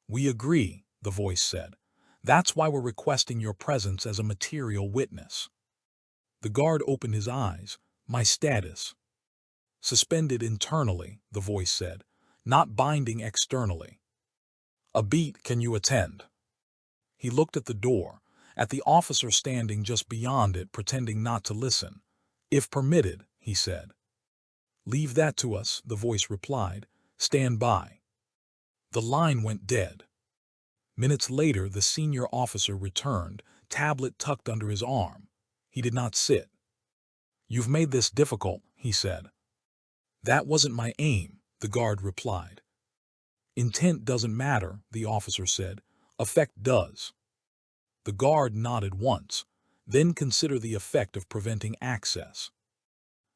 We agree, the voice said. That's why we're requesting your presence as a material witness. The guard opened his eyes. My status. Suspended internally, the voice said, not binding externally. A beat, can you attend? He looked at the door, at the officer standing just beyond it, pretending not to listen. If permitted, he said. Leave that to us, the voice replied. Stand by. The line went dead. Minutes later, the senior officer returned, tablet tucked under his arm. He did not sit. You've made this difficult, he said. That wasn't my aim, the guard replied. Intent doesn't matter, the officer said. Effect does. The guard nodded once. Then consider the effect of preventing access.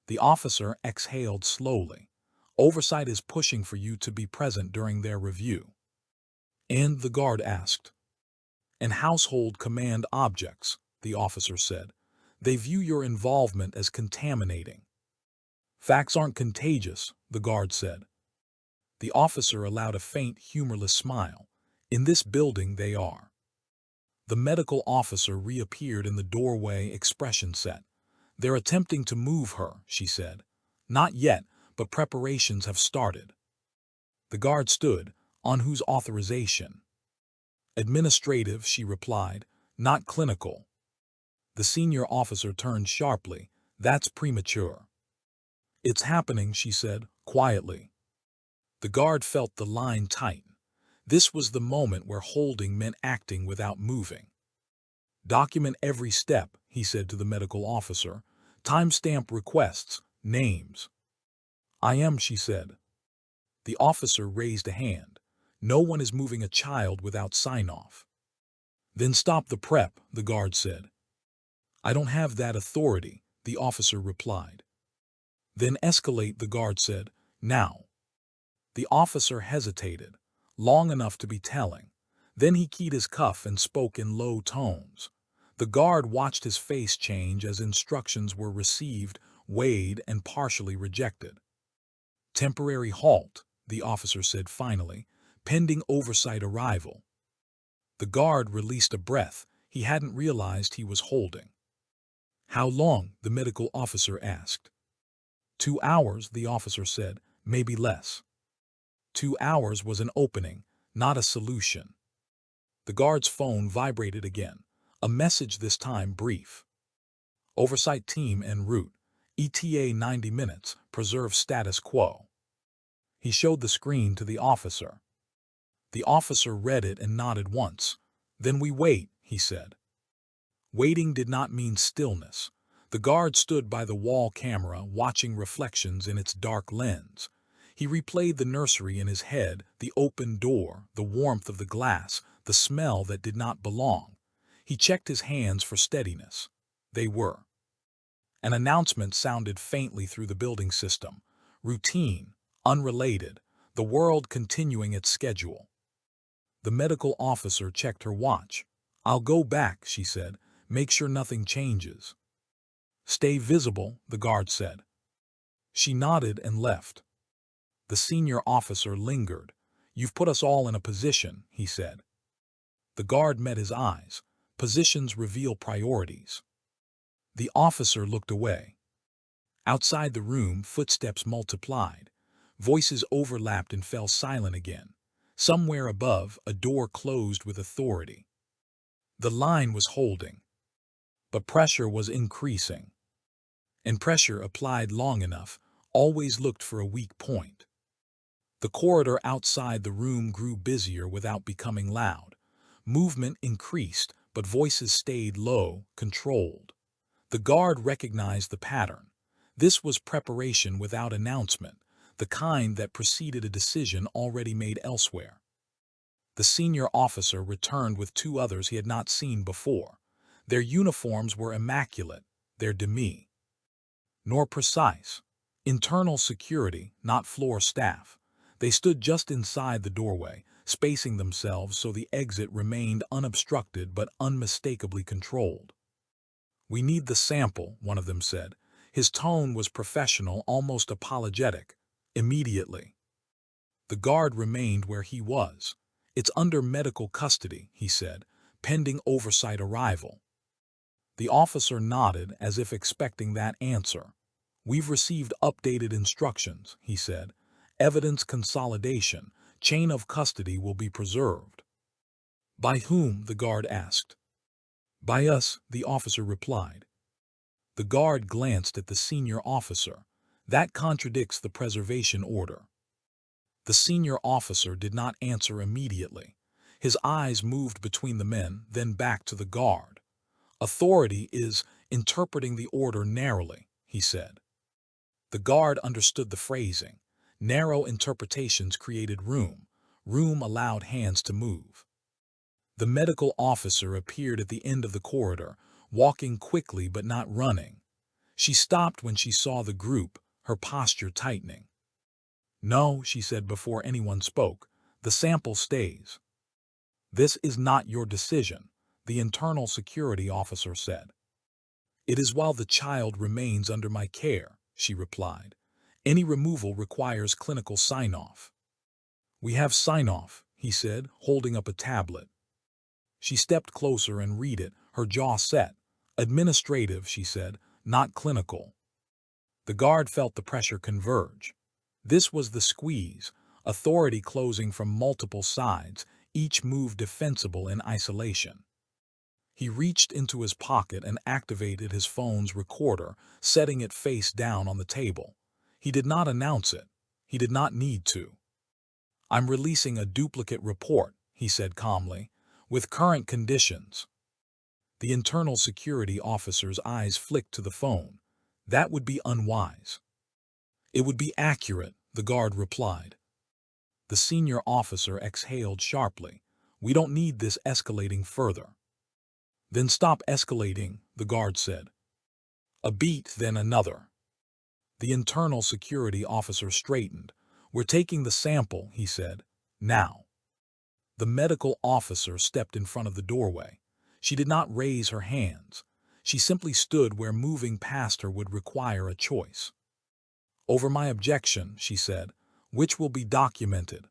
The officer exhaled slowly. Oversight is pushing for you to be present during their review. And the guard asked. And household command objects, the officer said. They view your involvement as contaminating. Facts aren't contagious, the guard said. The officer allowed a faint, humorless smile. In this building they are. The medical officer reappeared in the doorway, expression set. They're attempting to move her, she said. Not yet, but preparations have started. The guard stood. On whose authorization? Administrative, she replied, not clinical. The senior officer turned sharply. That's premature. It's happening, she said, quietly. The guard felt the line tighten. This was the moment where holding meant acting without moving. Document every step, he said to the medical officer. Timestamp requests, names. I am, she said. The officer raised a hand. No one is moving a child without sign-off. Then stop the prep, the guard said. I don't have that authority, the officer replied. Then escalate, the guard said. Now. The officer hesitated, long enough to be telling. Then he keyed his cuff and spoke in low tones. The guard watched his face change as instructions were received, weighed, and partially rejected. Temporary halt, the officer said finally, pending oversight arrival. The guard released a breath. He hadn't realized he was holding. How long? The medical officer asked. 2 hours, the officer said, maybe less. 2 hours was an opening, not a solution. The guard's phone vibrated again. A message this time brief. Oversight team en route. ETA 90 minutes. Preserve status quo. He showed the screen to the officer. The officer read it and nodded once. Then we wait, he said. Waiting did not mean stillness. The guard stood by the wall camera, watching reflections in its dark lens. He replayed the nursery in his head, the open door, the warmth of the glass, the smell that did not belong. He checked his hands for steadiness. They were. An announcement sounded faintly through the building system. Routine, unrelated, the world continuing its schedule. The medical officer checked her watch. I'll go back, she said. Make sure nothing changes. Stay visible, the guard said. She nodded and left. The senior officer lingered. You've put us all in a position, he said. The guard met his eyes. Positions reveal priorities. The officer looked away. Outside the room, footsteps multiplied. Voices overlapped and fell silent again. Somewhere above, a door closed with authority. The line was holding. But pressure was increasing. And pressure applied long enough always looked for a weak point. The corridor outside the room grew busier without becoming loud. Movement increased, but voices stayed low, controlled. The guard recognized the pattern. This was preparation without announcement, the kind that preceded a decision already made elsewhere. The senior officer returned with 2 others he had not seen before. Their uniforms were immaculate, their demeanor nor precise. Internal security, not floor staff. They stood just inside the doorway, spacing themselves so the exit remained unobstructed but unmistakably controlled. We need the sample, one of them said. His tone was professional, almost apologetic. Immediately. The guard remained where he was. It's under medical custody, he said, pending oversight arrival. The officer nodded as if expecting that answer. We've received updated instructions, he said. Evidence consolidation, chain of custody will be preserved. By whom? The guard asked. By us, the officer replied. The guard glanced at the senior officer. That contradicts the preservation order. The senior officer did not answer immediately. His eyes moved between the men, then back to the guard. Authority is interpreting the order narrowly, he said. The guard understood the phrasing. Narrow interpretations created room. Room allowed hands to move. The medical officer appeared at the end of the corridor, walking quickly but not running. She stopped when she saw the group, her posture tightening. "No," she said before anyone spoke, "the sample stays." "This is not your decision," the internal security officer said. "It is while the child remains under my care," she replied. "Any removal requires clinical sign-off." "We have sign-off," he said, holding up a tablet. She stepped closer and read it, her jaw set. "Administrative," she said, "not clinical." The guard felt the pressure converge. This was the squeeze, authority closing from multiple sides, each move defensible in isolation. He reached into his pocket and activated his phone's recorder, setting it face down on the table. He did not announce it. He did not need to. "I'm releasing a duplicate report," he said calmly, "with current conditions." The internal security officer's eyes flicked to the phone. "That would be unwise." "It would be accurate," the guard replied. The senior officer exhaled sharply. "We don't need this escalating further." "Then stop escalating," the guard said. A beat, then another. The internal security officer straightened. "We're taking the sample," he said. "Now." The medical officer stepped in front of the doorway. She did not raise her hands. She simply stood where moving past her would require a choice. "Over my objection," she said, "which will be documented."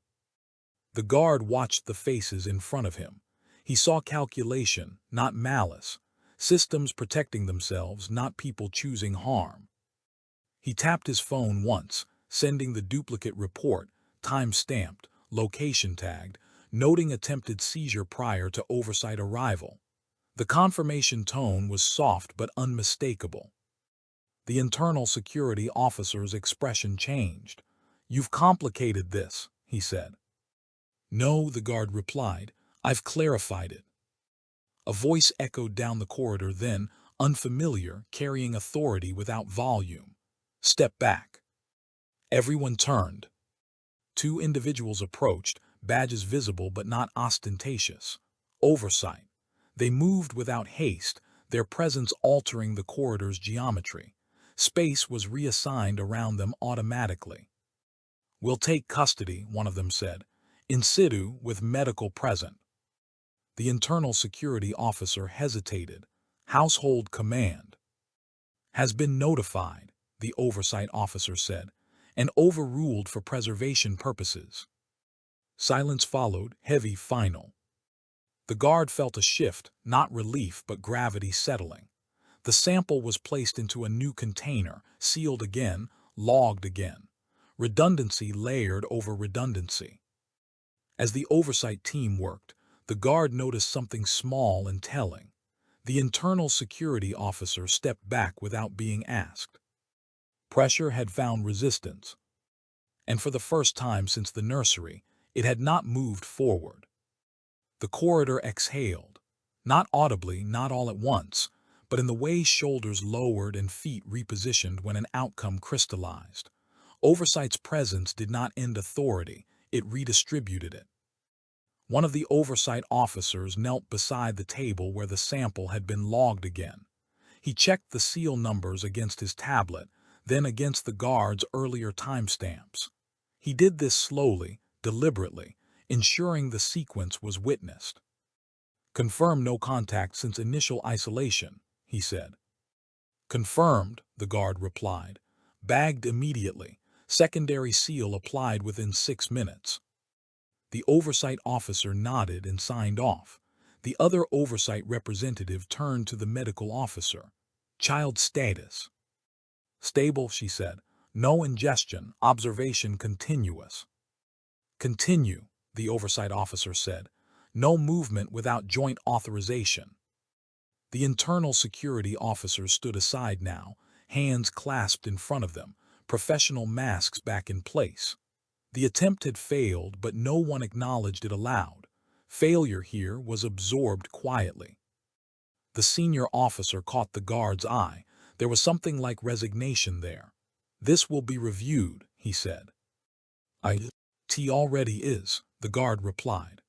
The guard watched the faces in front of him. He saw calculation, not malice. Systems protecting themselves, not people choosing harm. He tapped his phone once, sending the duplicate report, time-stamped, location-tagged, noting attempted seizure prior to oversight arrival. The confirmation tone was soft but unmistakable. The internal security officer's expression changed. "You've complicated this," he said. "No," the guard replied. "I've clarified it." A voice echoed down the corridor then, unfamiliar, carrying authority without volume. "Step back." Everyone turned. Two individuals approached, badges visible but not ostentatious. Oversight. They moved without haste, their presence altering the corridor's geometry. Space was reassigned around them automatically. "We'll take custody," one of them said. "In situ, with medical present." The internal security officer hesitated. "Household command." "Has been notified," the oversight officer said, "and overruled for preservation purposes." Silence followed, heavy, final. The guard felt a shift, not relief but gravity settling. The sample was placed into a new container, sealed again, logged again. Redundancy layered over redundancy. As the oversight team worked, the guard noticed something small and telling. The internal security officer stepped back without being asked. Pressure had found resistance. And for the first time since the nursery, it had not moved forward. The corridor exhaled. Not audibly, not all at once, but in the way shoulders lowered and feet repositioned when an outcome crystallized. Oversight's presence did not end authority, it redistributed it. One of the oversight officers knelt beside the table where the sample had been logged again. He checked the seal numbers against his tablet, then against the guard's earlier timestamps. He did this slowly, deliberately, ensuring the sequence was witnessed. "Confirm no contact since initial isolation," he said. "Confirmed," the guard replied. "Bagged immediately. Secondary seal applied within 6 minutes." The oversight officer nodded and signed off. The other oversight representative turned to the medical officer. "Child status." "Stable," she said. "No ingestion. Observation continuous." "Continue," the oversight officer said. "No movement without joint authorization." The internal security officers stood aside now, hands clasped in front of them, professional masks back in place. The attempt had failed, but no one acknowledged it aloud. Failure here was absorbed quietly. The senior officer caught the guard's eye. There was something like resignation there. "This will be reviewed," he said. "It already is," the guard replied.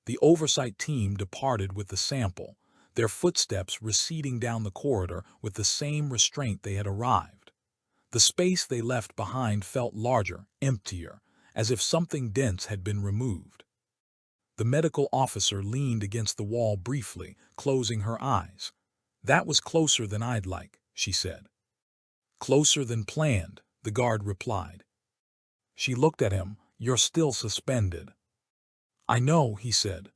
The oversight team departed with the sample, their footsteps receding down the corridor with the same restraint they had arrived. The space they left behind felt larger, emptier, as if something dense had been removed. The medical officer leaned against the wall briefly, closing her eyes. "That was closer than I'd like," she said. "Closer than planned," the guard replied. She looked at him. "You're still suspended." "I know," he said.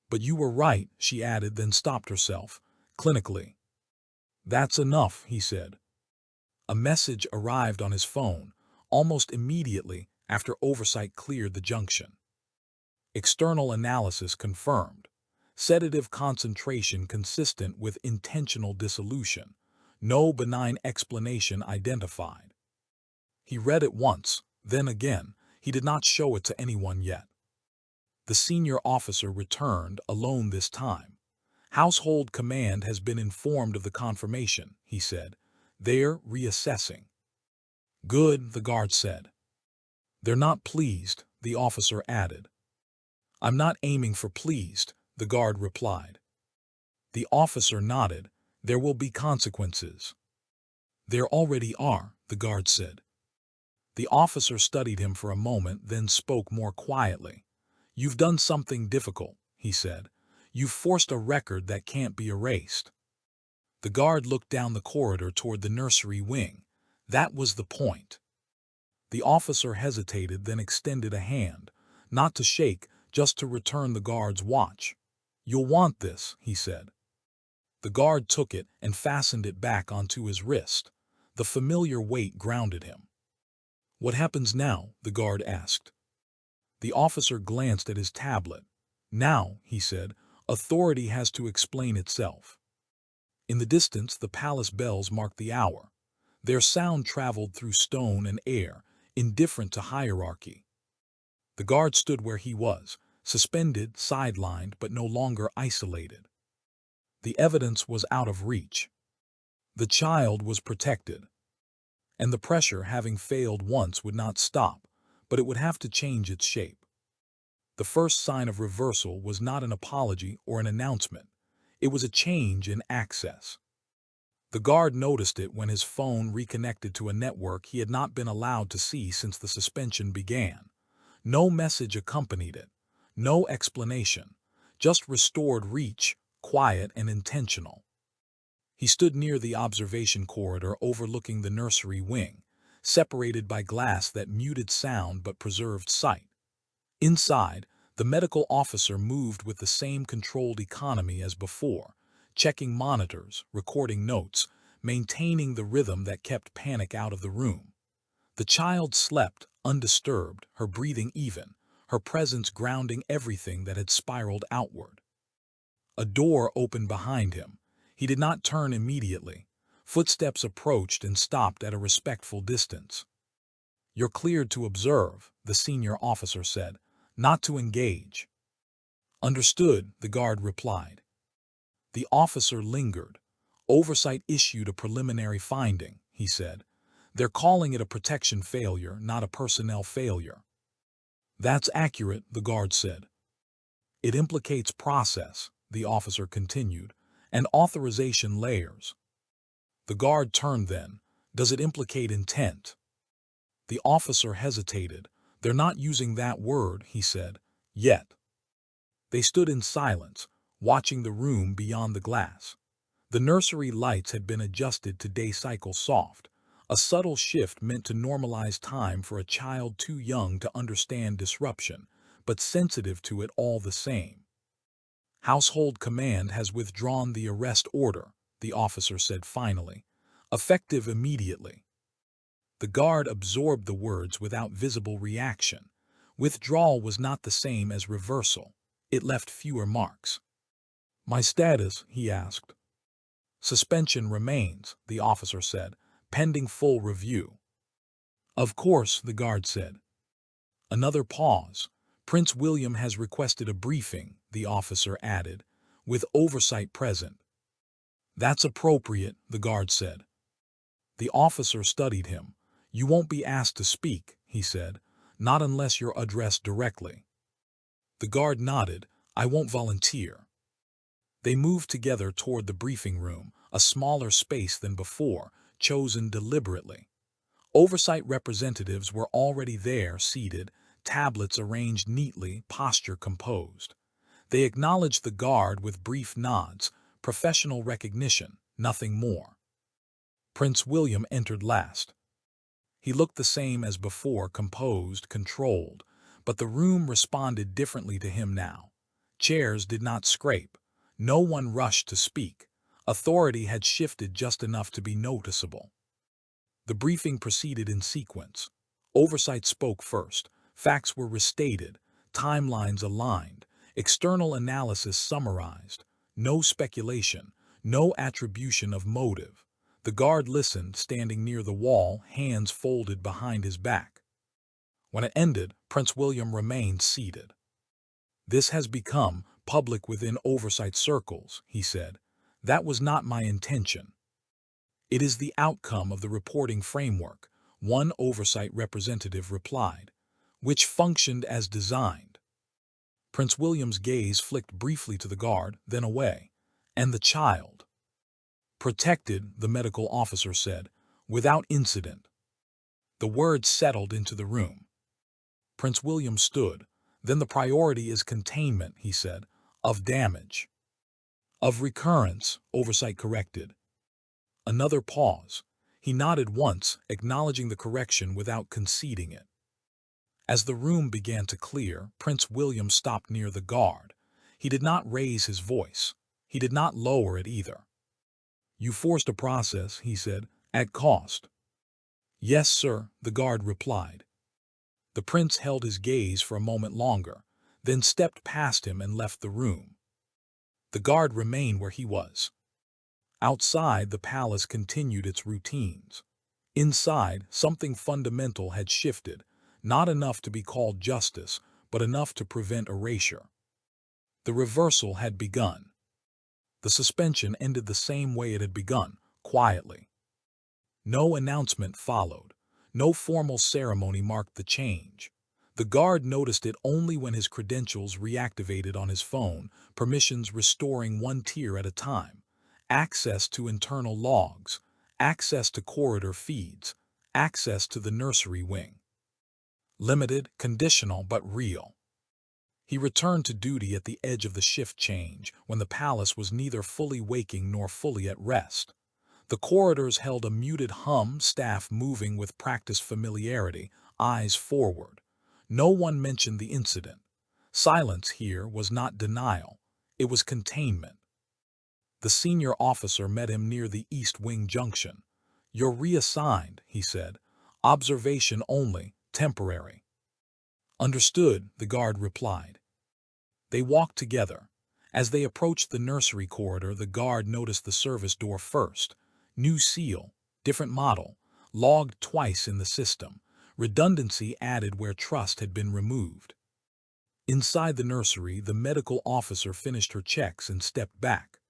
"But you were right," she added, then stopped herself. "Clinically." "That's enough," he said. A message arrived on his phone, almost immediately after oversight cleared the junction. External analysis confirmed. Sedative concentration consistent with intentional dissolution. No benign explanation identified. He read it once, then again. He did not show it to anyone yet. The senior officer returned, alone this time. "Household Command has been informed of the confirmation," he said. "They're reassessing." "Good," the guard said. "They're not pleased," the officer added. "I'm not aiming for pleased," the guard replied. The officer nodded. "There will be consequences." "There already are," the guard said. The officer studied him for a moment, then spoke more quietly. "You've done something difficult," he said. "You've forced a record that can't be erased." The guard looked down the corridor toward the nursery wing. That was the point. The officer hesitated, then extended a hand, not to shake, just to return the guard's watch. "You'll want this," he said. The guard took it and fastened it back onto his wrist. The familiar weight grounded him. "What happens now?" the guard asked. The officer glanced at his tablet. "Now," he said, "authority has to explain itself." In the distance, the palace bells marked the hour. Their sound traveled through stone and air, indifferent to hierarchy. The guard stood where he was, suspended, sidelined, but no longer isolated. The evidence was out of reach. The child was protected. And the pressure, having failed once, would not stop, but it would have to change its shape. The first sign of reversal was not an apology or an announcement. It was a change in access. The guard noticed it when his phone reconnected to a network he had not been allowed to see since the suspension began. No message accompanied it, no explanation, just restored reach, quiet and intentional. He stood near the observation corridor overlooking the nursery wing, separated by glass that muted sound but preserved sight. Inside, the medical officer moved with the same controlled economy as before, checking monitors, recording notes, maintaining the rhythm that kept panic out of the room. The child slept, undisturbed, her breathing even, her presence grounding everything that had spiraled outward. A door opened behind him. He did not turn immediately. Footsteps approached and stopped at a respectful distance. "You're cleared to observe," the senior officer said, "not to engage." "Understood," the guard replied. The officer lingered. "Oversight issued a preliminary finding," he said. "They're calling it a protection failure, not a personnel failure." "That's accurate," the guard said. "It implicates process," the officer continued, "and authorization layers." The guard turned then. "Does it implicate intent?" The officer hesitated. "They're not using that word," he said, "yet." They stood in silence, watching the room beyond the glass. The nursery lights had been adjusted to day cycle soft, a subtle shift meant to normalize time for a child too young to understand disruption, but sensitive to it all the same. "Household Command has withdrawn the arrest order," the officer said finally, "effective immediately." The guard absorbed the words without visible reaction. Withdrawal was not the same as reversal. It left fewer marks. "My status?" he asked. "Suspension remains," the officer said, "pending full review." "Of course," the guard said. Another pause. "Prince William has requested a briefing," the officer added, "with oversight present." "That's appropriate," the guard said. The officer studied him. "You won't be asked to speak," he said, "not unless you're addressed directly." The guard nodded. "I won't volunteer." They moved together toward the briefing room, a smaller space than before, chosen deliberately. Oversight representatives were already there, seated, tablets arranged neatly, posture composed. They acknowledged the guard with brief nods, professional recognition, nothing more. Prince William entered last. He looked the same as before, composed, controlled, but the room responded differently to him now. Chairs did not scrape. No one rushed to speak. Authority had shifted just enough to be noticeable. The briefing proceeded in sequence. Oversight spoke first. Facts were restated, timelines aligned, external analysis summarized. No speculation, no attribution of motive. The guard listened, standing near the wall, hands folded behind his back. When it ended, Prince William remained seated. "This has become public within oversight circles," he said. "That was not my intention. It is the outcome of the reporting framework," one oversight representative replied, "which functioned as designed." Prince William's gaze flicked briefly to the guard, then away. "And the child?" "Protected," the medical officer said, "without incident." The words settled into the room. Prince William stood. "Then the priority is containment," he said, "of damage." "Of recurrence," oversight corrected. Another pause. He nodded once, acknowledging the correction without conceding it. As the room began to clear, Prince William stopped near the guard. He did not raise his voice. He did not lower it either. "You forced a process," he said, "at cost." "Yes, sir," the guard replied. The prince held his gaze for a moment longer, then stepped past him and left the room. The guard remained where he was. Outside, the palace continued its routines. Inside, something fundamental had shifted, not enough to be called justice, but enough to prevent erasure. The reversal had begun. The suspension ended the same way it had begun, quietly. No announcement followed. No formal ceremony marked the change. The guard noticed it only when his credentials reactivated on his phone, permissions restoring one tier at a time. Access to internal logs, access to corridor feeds, access to the nursery wing. Limited, conditional, but real. He returned to duty at the edge of the shift change, when the palace was neither fully waking nor fully at rest. The corridors held a muted hum, staff moving with practiced familiarity, eyes forward. No one mentioned the incident. Silence here was not denial. It was containment. The senior officer met him near the East Wing junction. "You're reassigned," he said. "Observation only, temporary." "Understood," the guard replied. They walked together. As they approached the nursery corridor, the guard noticed the service door first. New seal, different model, logged twice in the system. Redundancy added where trust had been removed. Inside the nursery, the medical officer finished her checks and stepped back.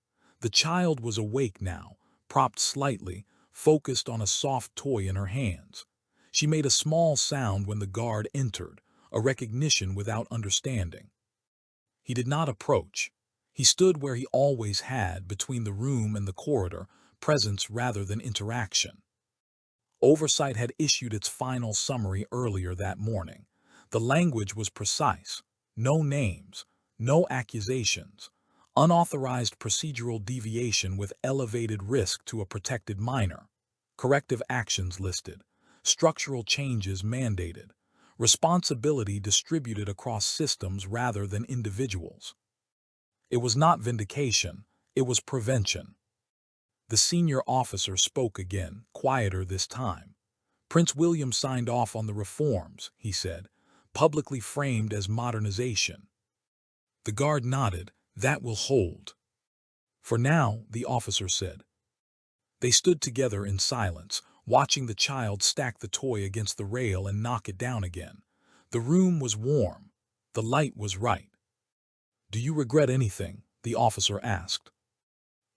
The child was awake now, propped slightly, focused on a soft toy in her hands. She made a small sound when the guard entered, a recognition without understanding. He did not approach. He stood where he always had, between the room and the corridor, presence rather than interaction. Oversight had issued its final summary earlier that morning. The language was precise. No names, no accusations. Unauthorized procedural deviation with elevated risk to a protected minor. Corrective actions listed. Structural changes mandated. Responsibility distributed across systems rather than individuals. It was not vindication, it was prevention. The senior officer spoke again, quieter this time. "Prince William signed off on the reforms," he said, "publicly framed as modernization." The guard nodded. "That will hold." "For now," the officer said. They stood together in silence, watching the child stack the toy against the rail and knock it down again. The room was warm. The light was right. "Do you regret anything?" the officer asked.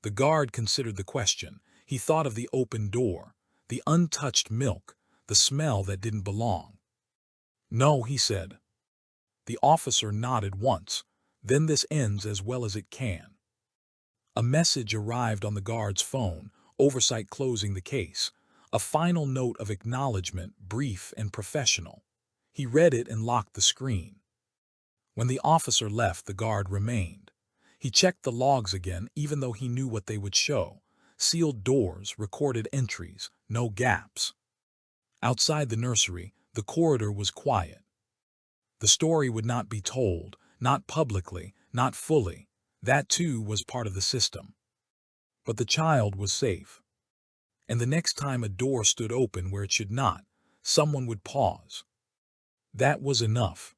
The guard considered the question. He thought of the open door, the untouched milk, the smell that didn't belong. "No," he said. The officer nodded once. Then this ends as well as it can. A message arrived on the guard's phone, oversight closing the case. A final note of acknowledgement, brief and professional. He read it and locked the screen. When the officer left, the guard remained. He checked the logs again, even though he knew what they would show. Sealed doors, recorded entries, no gaps. Outside the nursery, the corridor was quiet. The story would not be told, not publicly, not fully. That too was part of the system. But the child was safe. And the next time a door stood open where it should not, someone would pause. That was enough.